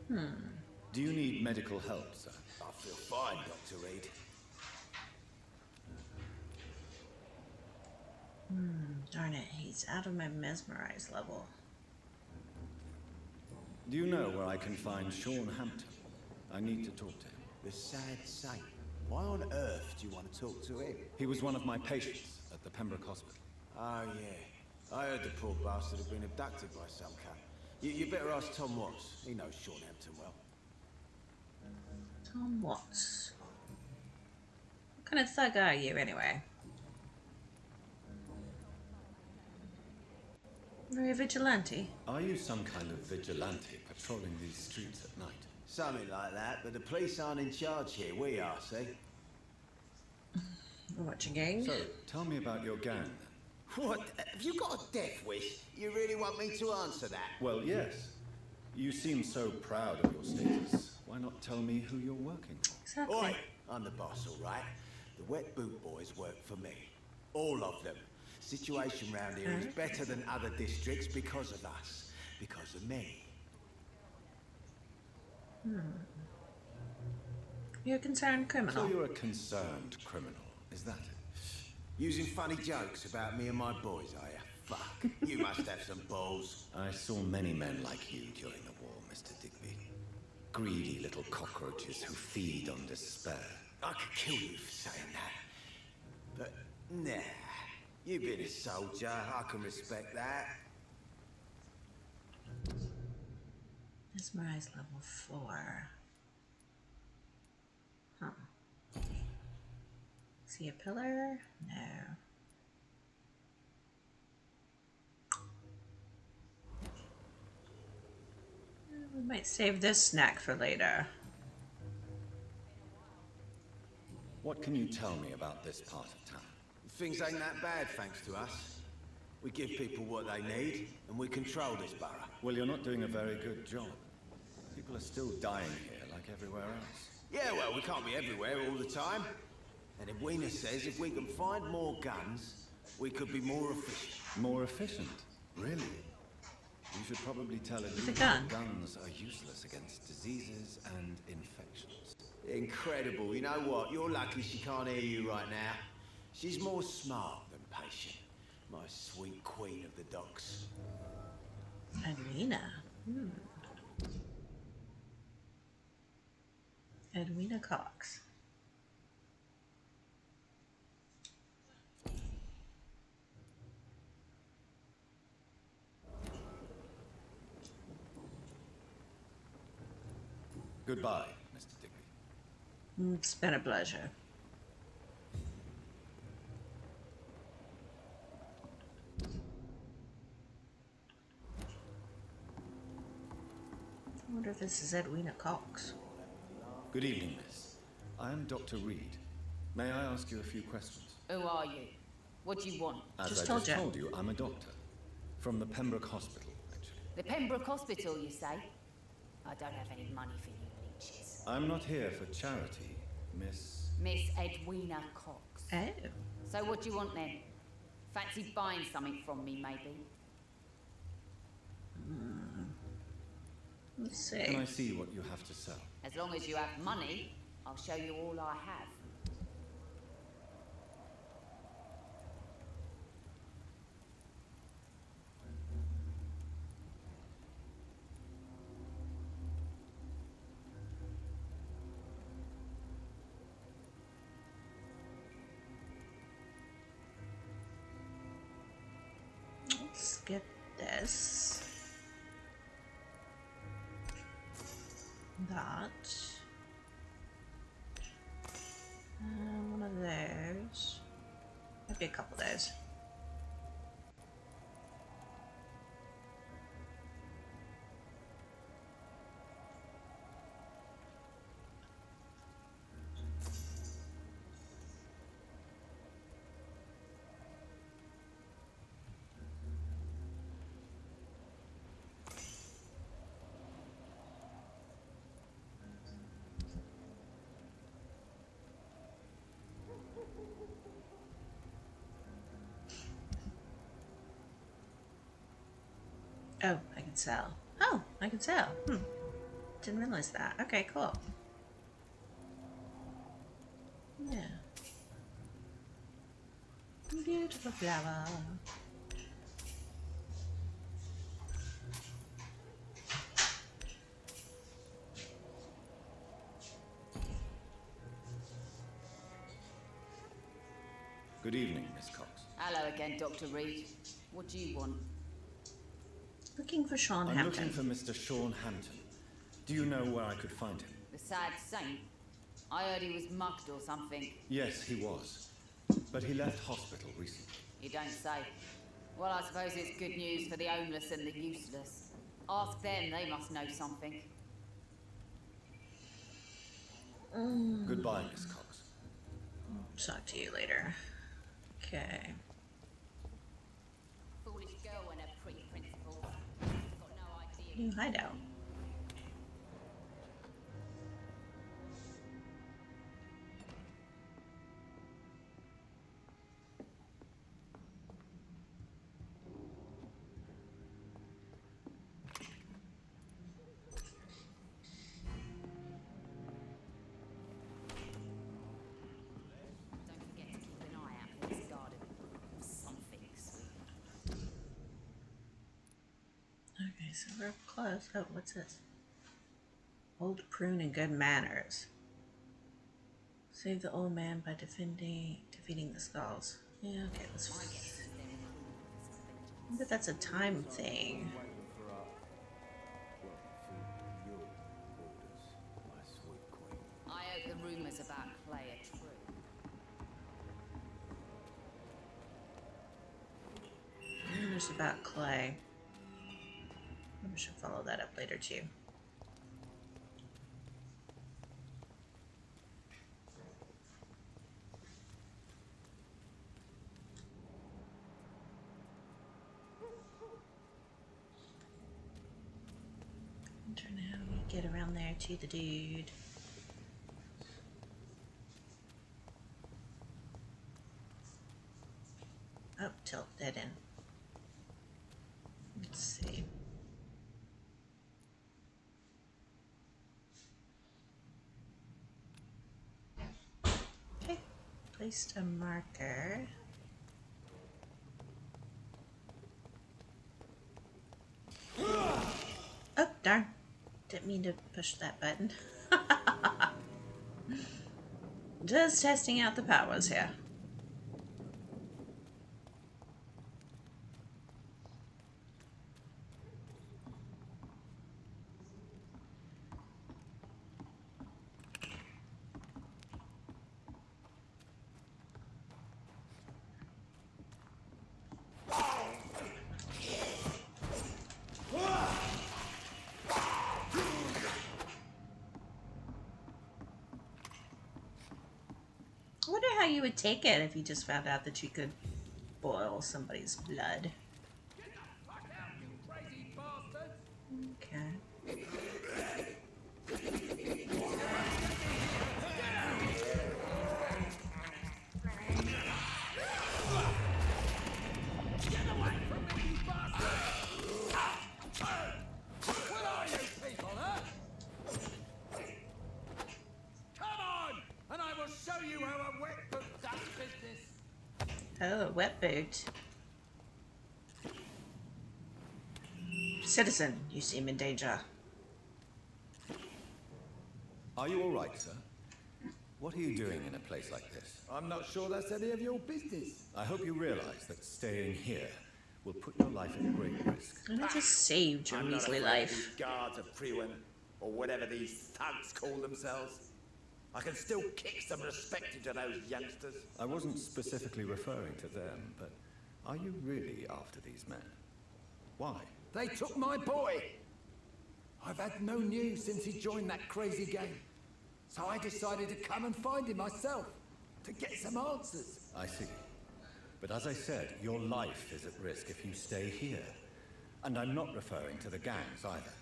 him. Do you need medical help, sir? I feel fine, Dr. Reed. Darn it, he's out of my mesmerized level. Do you know where I can find Sean Hampton? I need to talk to him. The sad saint. Why on earth do you want to talk to him? He was one of my patients at the Pembroke Hospital. Oh, yeah. I heard the poor bastard had been abducted by some cunt. You better ask Tom Watts. He knows Sean Hampton well. Tom Watts. What kind of thug are you, anyway? Very vigilante. Are you some kind of vigilante patrolling these streets at night? Something like that, but the police aren't in charge here. We are, see? What's your gang? So, tell me about your gang, then. What? Have you got a death wish? You really want me to answer that? Well, yes. You seem so proud of your status. Why not tell me who you're working for? Exactly. Oi, I'm the boss, all right? The Wet Boot Boys work for me. All of them. Situation round here is better than other districts because of us. Because of me. You're a concerned criminal. So you're a concerned criminal, is that it? Using funny jokes about me and my boys, are you? Fuck. You must have some balls. I saw many men like you during the war, Mr. Digby. Greedy little cockroaches who feed on despair. I could kill you for saying that. But, nah. You've been a soldier. I can respect that. Mesmerized level 4. Huh. See a pillar? No. We might save this snack for later. What can you tell me about this part of town? Things ain't that bad, thanks to us. We give people what they need, and we control this borough. Well, you're not doing a very good job. People are still dying here like everywhere else. Yeah, well, we can't be everywhere all the time. And Edwina says if we can find more guns, we could be more efficient. More efficient? Really? You should probably tell it With a gun. Guns are useless against diseases and infections. Incredible. You know what? You're lucky she can't hear you right now. She's more smart than patient. My sweet queen of the docks. Edwina. Edwina Cox. Goodbye, Mr. Digby. It's been a pleasure. I wonder if this is Edwina Cox. Good evening, miss. I am Dr. Reed. May I ask you a few questions? Who are you? What do you want? As Just I told just you. told you, I'm a doctor. From the Pembroke Hospital, actually. The Pembroke Hospital, you say? I don't have any money for you leeches. I'm not here for charity, Miss... Miss Edwina Cox. Oh. So what do you want then? Fancy buying something from me, maybe? Let's see. Can I see what you have to sell? As long as you have money, I'll show you all I have. Let's get this. That. One of those. Maybe a couple of those. Oh, I can sell. Oh, I can sell. Didn't realize that. Okay, cool. Yeah. Beautiful flower. Good evening, Miss Cox. Hello again, Dr. Reed. What do you want? Looking for Sean I'm Hampton. looking for Mr. Sean Hampton. Do you know where I could find him? The sad saint? I heard he was mugged or something. Yes, he was. But he left hospital recently. You don't say. Well, I suppose it's good news for the homeless and the useless. Ask them, they must know something. Goodbye, Miss Cox. Talk to you later. Okay. Foolish girl and her pretty principles. Got no idea. New hideout. Don't forget to keep an eye out for this garden. Something sweet. Okay, so we're close. Oh, what's this? Old prune and good manners. Save the old man by defeating the skulls. Yeah, okay, let's. But that's a time thing. I hope the rumours about Clay are true. Rumors about Clay. We should follow that up later too. Wonder how we get around there to the dude. Oh, tilt that in. Let's see. Okay, placed a marker. Oh, darn. Didn't mean to push that button. Just testing out the powers here. I wonder how you would take it if you just found out that you could boil somebody's blood. Okay. Oh, a wet boot. Citizen, you seem in danger. Are you all right, sir? What are you doing in a place like this? I'm not sure that's any of your business. I hope you realize that staying here will put your life at great risk. And I just saved your measly life. These guards of Priwen, or whatever these thugs call themselves. I can still kick some respect into those youngsters. I wasn't specifically referring to them, but are you really after these men? Why? They took my boy. I've had no news since he joined that crazy gang. So I decided to come and find him myself, to get some answers. I see. But as I said, your life is at risk if you stay here. And I'm not referring to the gangs either.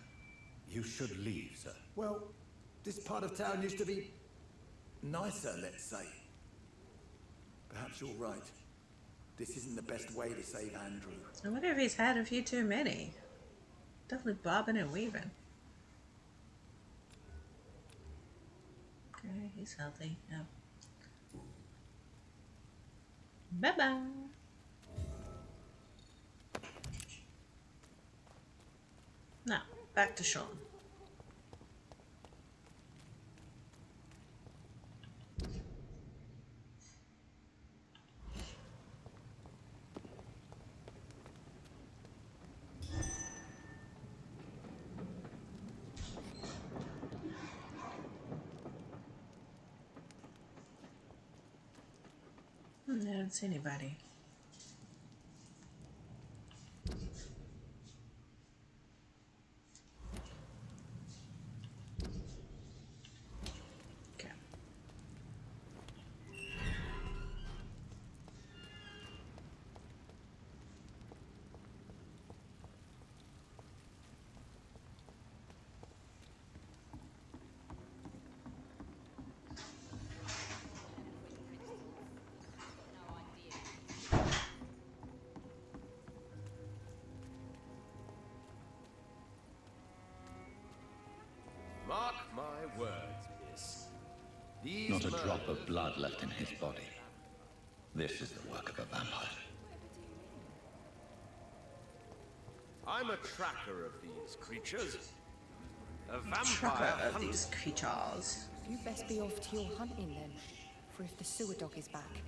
You should leave, sir. Well, this part of town used to be nicer, let's say. Perhaps you're right. This isn't the best way to save Andrew. I wonder if he's had a few too many. Definitely bobbing and weaving. Okay, he's healthy. Yep. Bye-bye. Now, back to Sean. I don't see anybody. Okay. Mark my words, miss. These Not a murders... drop of blood left in his body. This is the work of a vampire. I'm a tracker of these creatures. A Tracker vampire of these creatures. You best be off to your hunting then. For if the sewer dog is back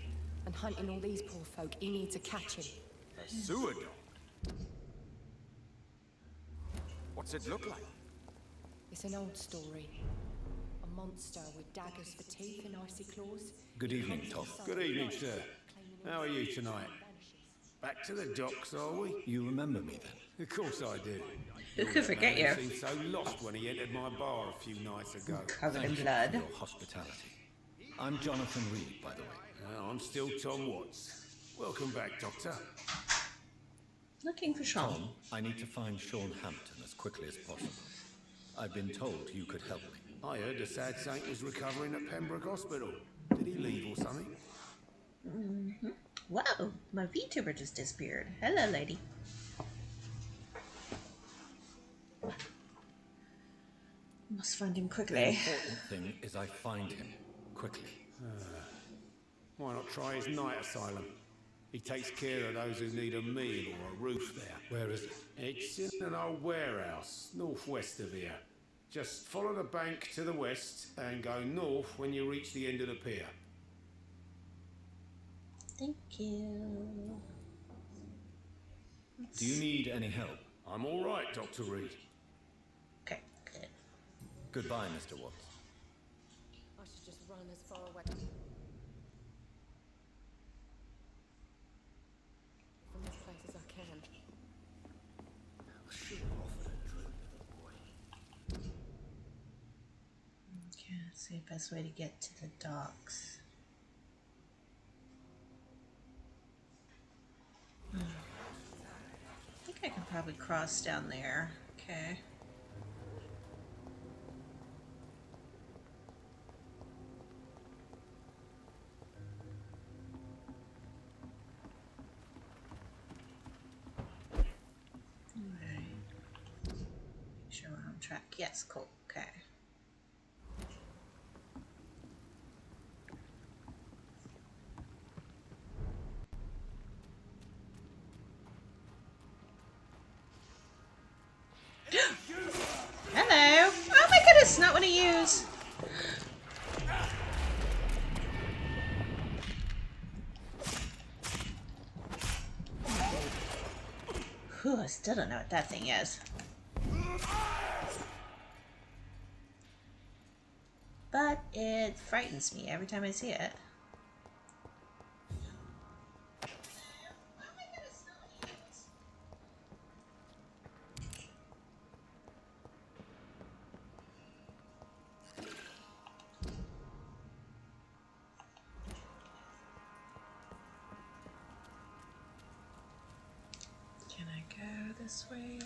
and hunting all these poor folk, he needs to catch him. A sewer dog? What's it look like? It's an old story. A monster with daggers for teeth and icy claws. Good evening, Tom. Good evening, sir. How are you tonight? Back to the docks, are we? You remember me then? Of course I do. Who could forget you? He seemed so lost when he entered my bar a few nights ago. Covered in Thank you blood. for your hospitality. I'm Jonathan Reed, by the way. I'm still Tom Watts. Welcome back, Doctor. Looking for Sean. Tom, I need to find Sean Hampton as quickly as possible. I've been told you could help me. I heard the sad saint was recovering at Pembroke Hospital. Did he leave or something? Mm-hmm. Whoa, my VTuber just disappeared. Hello, lady. Must find him The quickly. important thing is I find him quickly. Why not try his night asylum? He takes care of those who need a meal or a roof there. Where is it? It's in an old warehouse, northwest of here. Just follow the bank to the west and go north when you reach the end of the pier. Thank you. Do you need any help? I'm all right, Dr. Reed. Okay, good. Goodbye, Mr. Watts. I should just run as far away from this place as I can. Okay, let's see the best way to get to the docks. I think I can probably cross down there. Okay. Alright. Make sure we're on track. Yes, cool. Okay. Hello! Oh my goodness, not what I use! Whew, I still don't know what that thing is. But it frightens me every time I see it. Can I go this way?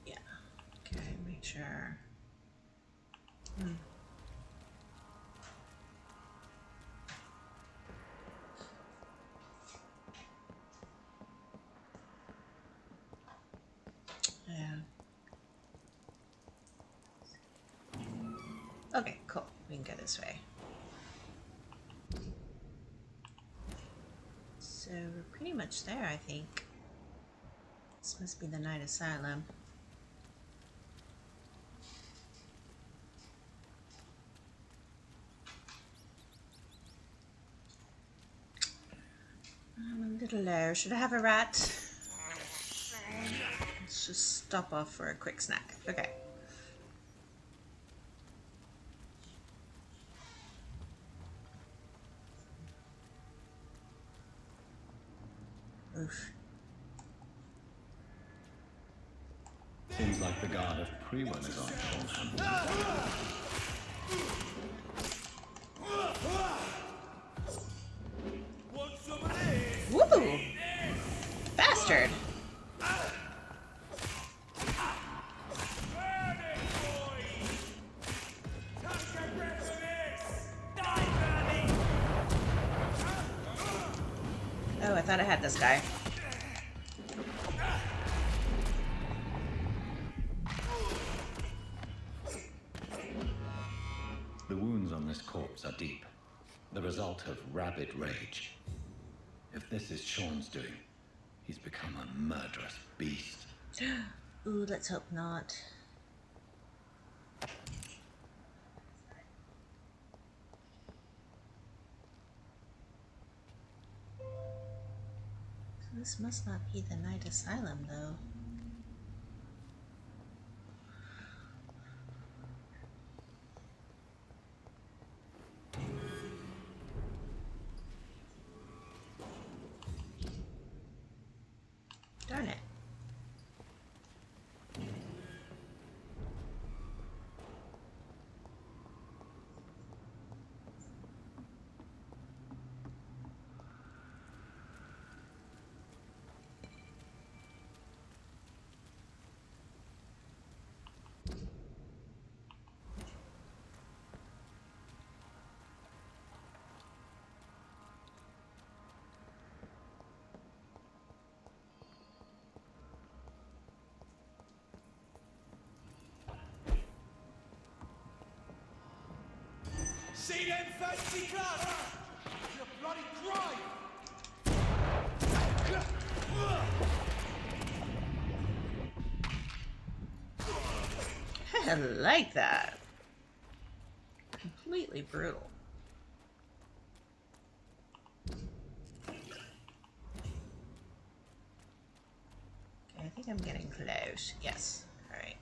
Yeah. Okay, make sure. Okay, cool. We can go this way. So we're pretty much there, I think. This must be the night asylum. I'm a little low. Should I have a rat? Let's just stop off for a quick snack. Okay. Oof. Seems like the guard of Pre-One is on shorthand. Woo! Bastard! Oh, I thought I had this guy. The wounds on this corpse are deep, the result of rabid rage. If this is Sean's doing, he's become a murderous beast. Ooh, let's hope not. So this must not be the night asylum, though. Darn it. See them fancy cars? You bloody crime! I like that. Completely brutal. Okay, I think I'm getting close. Yes. Alright.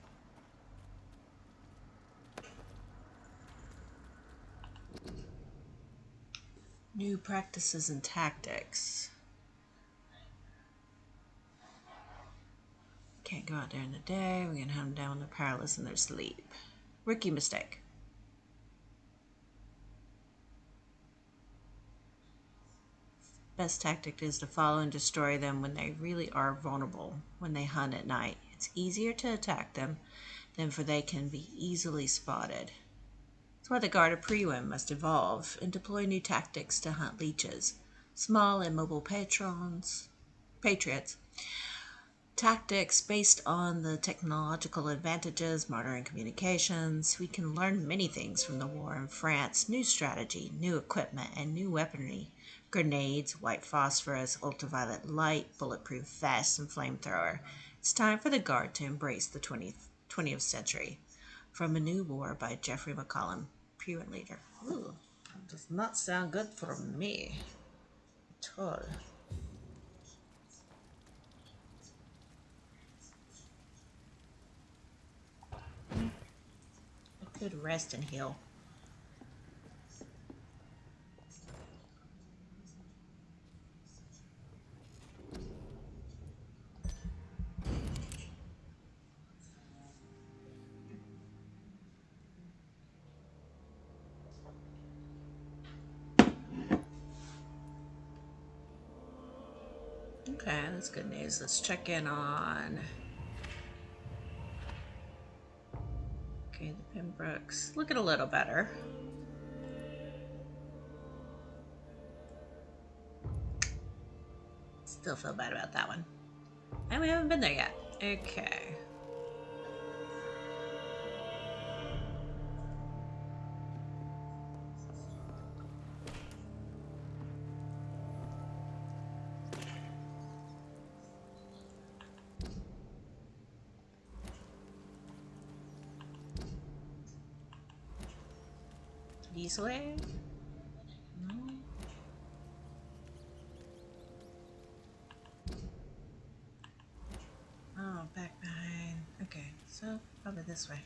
New practices and tactics. Can't go out during the day. We're gonna hunt them down when they're powerless in their sleep. Rookie mistake. Best tactic is to follow and destroy them when they really are vulnerable, when they hunt at night. It's easier to attack them than for they can be easily spotted. That's why the Guard of Priwen must evolve and deploy new tactics to hunt leeches. Small and mobile patriots. Tactics based on the technological advantages, modern communications. We can learn many things from the war in France. New strategy, new equipment, and new weaponry. Grenades, white phosphorus, ultraviolet light, bulletproof vest, and flamethrower. It's time for the Guard to embrace the 20th century. From A New War by Jeffrey McCollum, Priwen leader. Ooh, that does not sound good for me at all. I could rest and heal. Okay, that's good news. Let's check in on... Okay, the Pembrokes. Looking a little better. Still feel bad about that one. And we haven't been there yet. Okay. This way? No. Oh, back behind. Okay, so probably this way.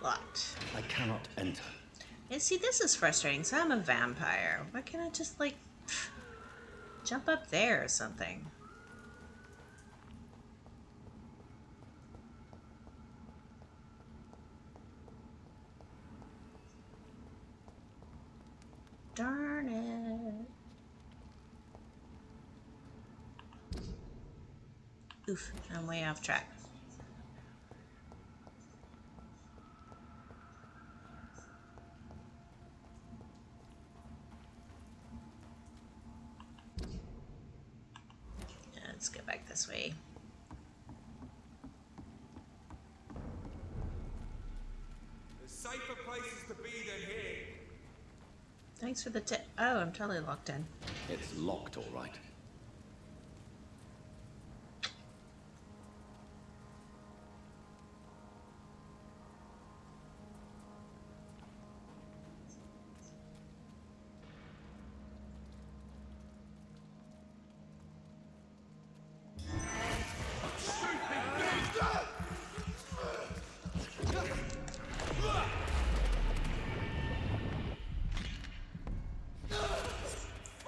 Locked. I cannot enter. And see, this is frustrating. So I'm a vampire. Why can't I just, like, jump up there or something? Darn it. Oof, I'm way off track. Let's get back this way. There's safer places to be than here. Thanks for the tip. Oh, I'm totally locked in. It's locked, all right.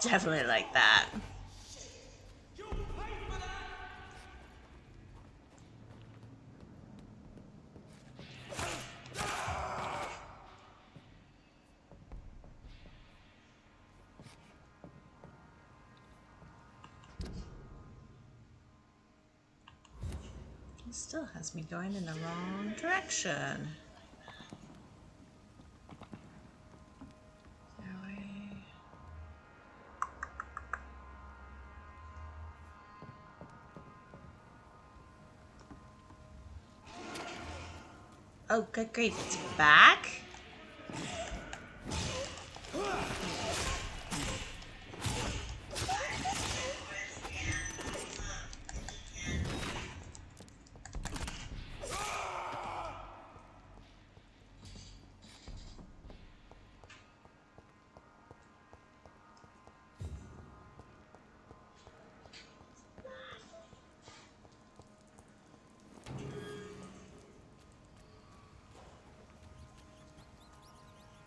Definitely like that. It still has me going in the wrong direction. Oh, good grief, it's back?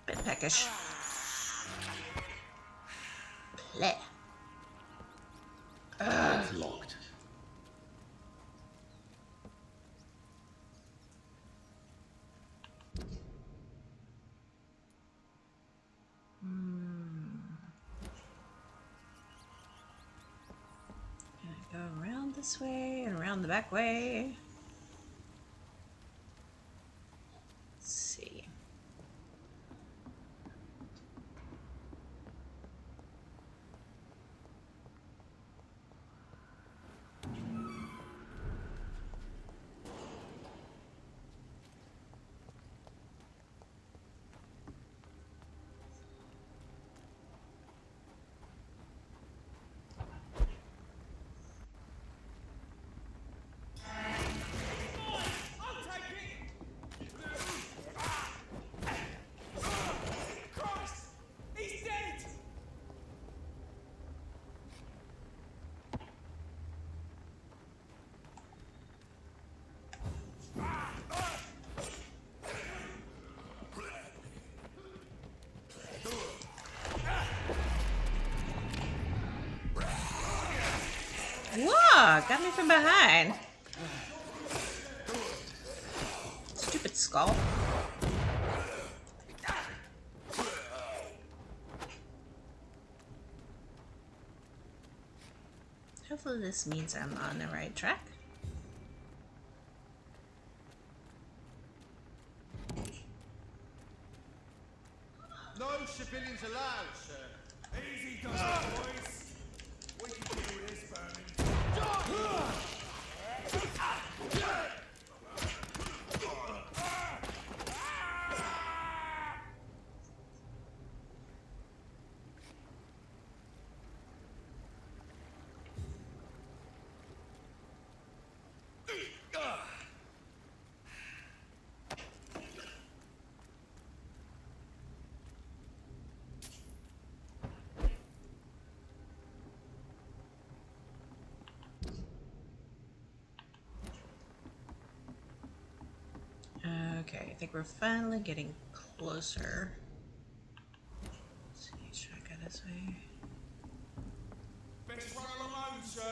Bit peckish. Play. It's locked. Gonna go around this way and around the back way. Let's see. Whoa, got me from behind. Stupid skull. Hopefully this means I'm on the right track. No civilians allowed, sir. Easy does it, boys. We can deal with this vermin. Okay, I think we're finally getting closer. Let's see, should I go this way? Best run alone, sir.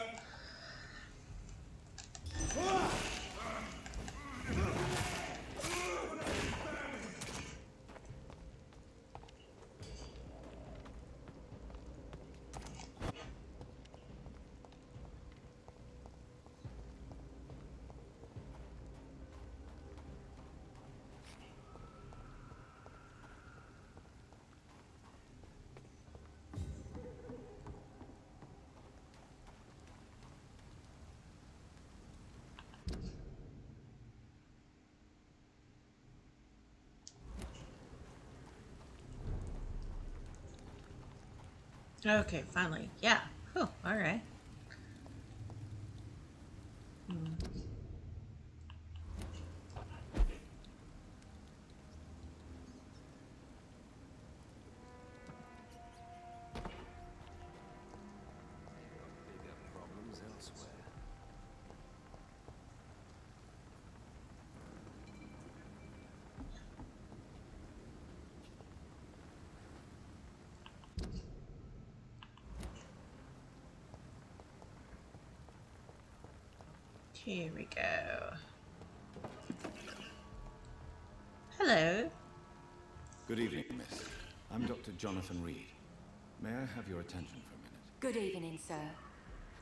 Okay, finally. Yeah. Oh, all right. Bigger problems elsewhere. Here we go. Hello. Good evening, miss. I'm Dr. Jonathan Reed. May I have your attention for a minute? Good evening, sir.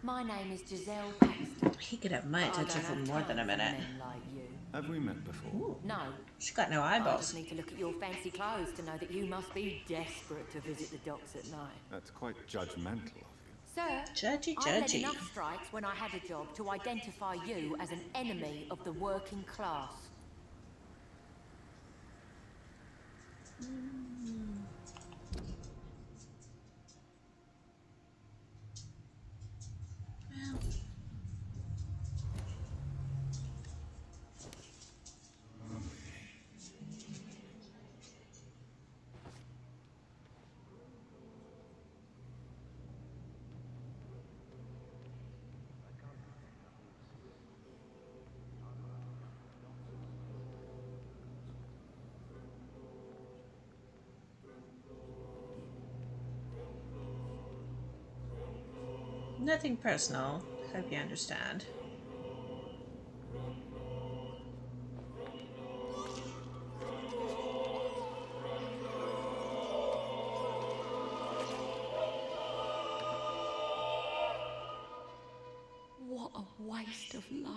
My name is Giselle Paxton. He could have my attention for more than a minute. Like you. Have we met before? Ooh. No. She's got no I eyeballs. just need to look at your fancy clothes to know that you must be desperate to visit the docks at night. That's quite judgmental of you. Sir, Judgy, I led judgy. enough strikes when I had a job to identify you as an enemy of the working class. Nothing personal. Hope you understand. What a waste of life.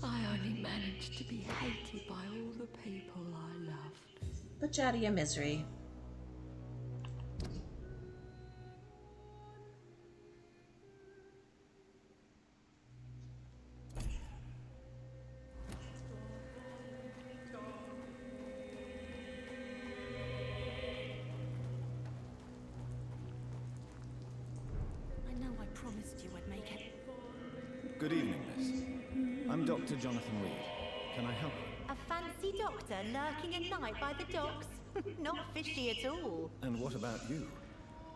I only managed to be hated by all the people I loved. Put you out of your misery. I know I promised you I'd make it. Good evening, miss. I'm Dr. Jonathan Reed. Can I help you? A fancy doctor lurking at night by the docks? Not fishy at all. And what about you?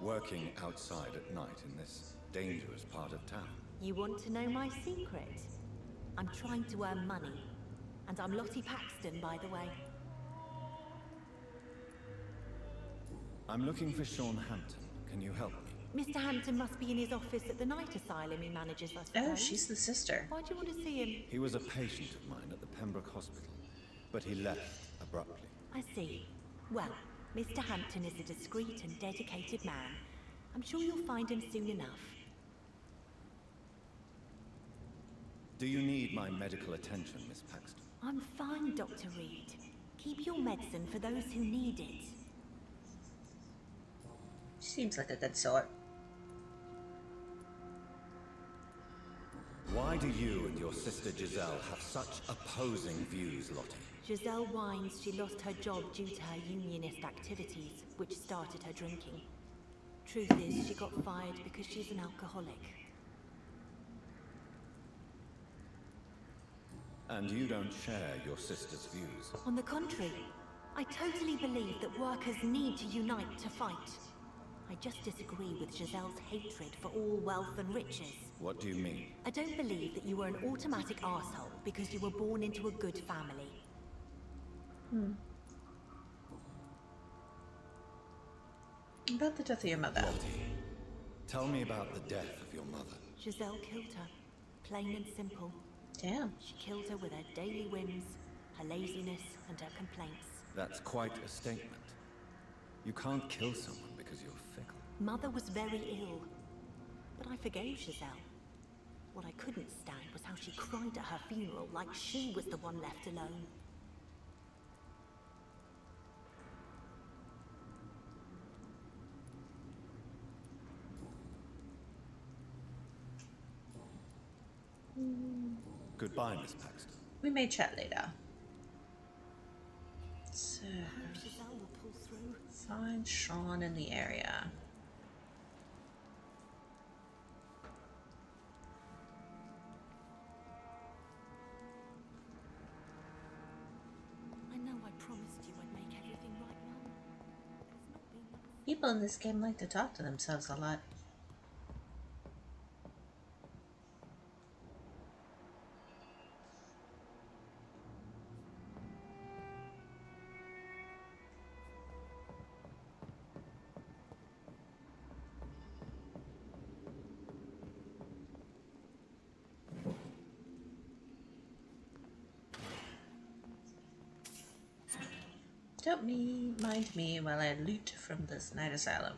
Working outside at night in this dangerous part of town? You want to know my secret? I'm trying to earn money. And I'm Lottie Paxton, by the way. I'm looking for Sean Hampton. Can you help me? Mr. Hampton must be in his office at the night asylum he manages, I suppose. Oh, she's the sister. Why do you want to see him? He was a patient of mine at the Pembroke Hospital, but he left abruptly. I see. Well, Mr. Hampton is a discreet and dedicated man. I'm sure you'll find him soon enough. Do you need my medical attention, Miss Paxton? I'm fine, Dr. Reed. Keep your medicine for those who need it. Seems like a good sort. Why do you and your sister Giselle have such opposing views, Lottie? Giselle whines she lost her job due to her unionist activities, which started her drinking. Truth is, she got fired because she's an alcoholic. And you don't share your sister's views? On the contrary, I totally believe that workers need to unite to fight. I just disagree with Giselle's hatred for all wealth and riches. What do you mean? I don't believe that you were an automatic arsehole because you were born into a good family. About the death of your mother. Lottie, tell me about the death of your mother. Giselle killed her. Plain and simple. Damn. She killed her with her daily whims, her laziness, and her complaints. That's quite a statement. You can't kill someone because you're fickle. Mother was very ill, but I forgave Giselle. What I couldn't stand was how she cried at her funeral like she was the one left alone. Goodbye, Miss Paxton. We may chat later. So, Giselle will pull through. find Sean in the area. I know I promised you I'd make everything right, Mum. It's not been that. People in this game like to talk to themselves a lot. Don't mind me while I loot from this night asylum.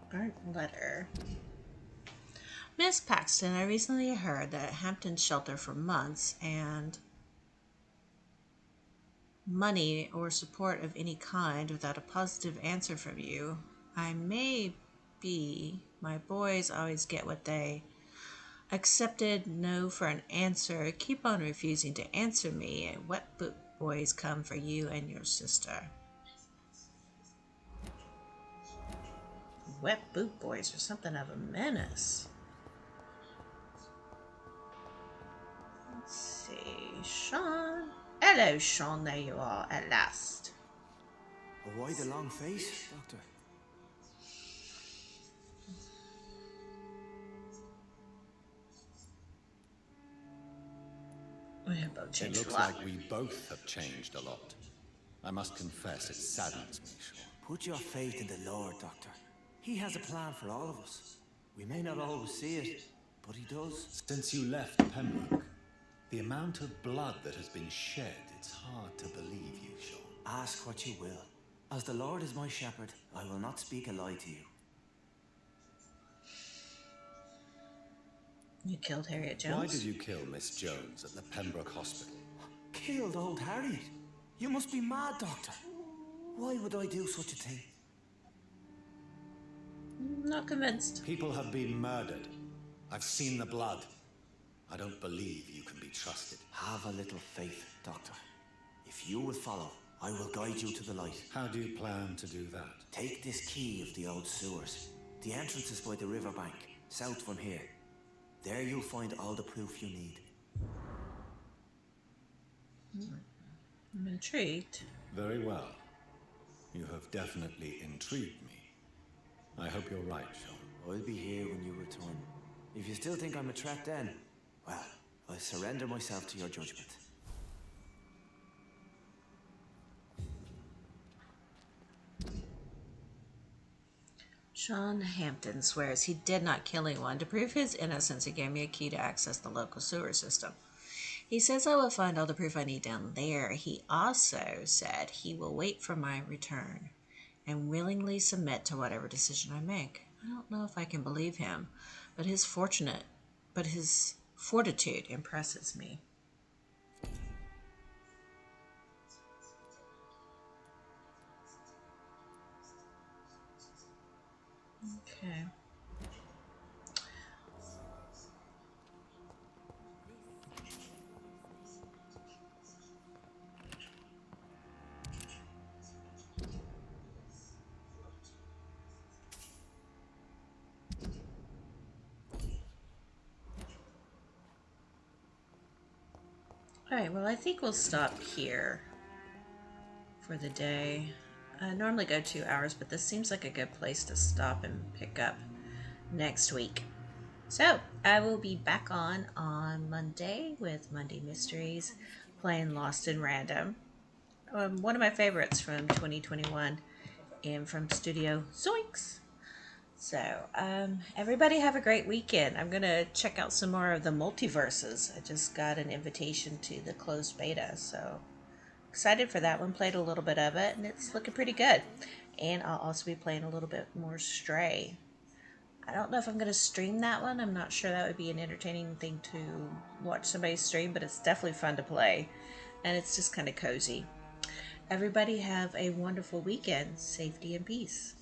Burnt letter. Miss Paxton, I recently heard that Hampton's shelter for months and money or support of any kind without a positive answer from you. I may be. My boys always get what they accepted. No for an answer. Keep on refusing to answer me. Wet boot boys come for you and your sister. Wet boot boys are something of a menace. Let's see, Sean. Hello, Sean. There you are at last. Why the long face, Doctor? We have both It changed looks a lot. like we both have changed a lot. I must confess, it saddens me, Sean. Put your faith in the Lord, Doctor. He has a plan for all of us. We may not always see it, but he does. Since you left Pembroke, the amount of blood that has been shed, it's hard to believe you, Sean. Ask what you will. As the Lord is my shepherd, I will not speak a lie to you. You killed Harriet Jones? Why did you kill Miss Jones at the Pembroke Hospital? Killed old Harriet? You must be mad, Doctor. Why would I do such a thing? Not convinced. People have been murdered. I've seen the blood. I don't believe you can be trusted. Have a little faith, Doctor. If you will follow, I will guide you to the light. How do you plan to do that? Take this key of the old sewers. The entrance is by the riverbank, south from here. There you'll find all the proof you need. I'm intrigued. Very well. You have definitely intrigued me. I hope you're right, Sean. I'll be here when you return. If you still think I'm a threat then, well, I surrender myself to your judgment. Sean Hampton swears he did not kill anyone. To prove his innocence, he gave me a key to access the local sewer system. He says I will find all the proof I need down there. He also said he will wait for my return and willingly submit to whatever decision I make. I don't know if I can believe him, but his fortitude impresses me. Okay. Alright, well, I think we'll stop here for the day. I normally go 2 hours, but this seems like a good place to stop and pick up next week. So, I will be back on Monday with Monday Mysteries, playing Lost in Random. One of my favorites from 2021 and from Studio Zoinks. So, everybody have a great weekend. I'm going to check out some more of the multiverses. I just got an invitation to the closed beta, so excited for that one. Played a little bit of it, and it's looking pretty good. And I'll also be playing a little bit more Stray. I don't know if I'm going to stream that one. I'm not sure that would be an entertaining thing to watch somebody stream, but it's definitely fun to play. And it's just kind of cozy. Everybody have a wonderful weekend. Safety and peace.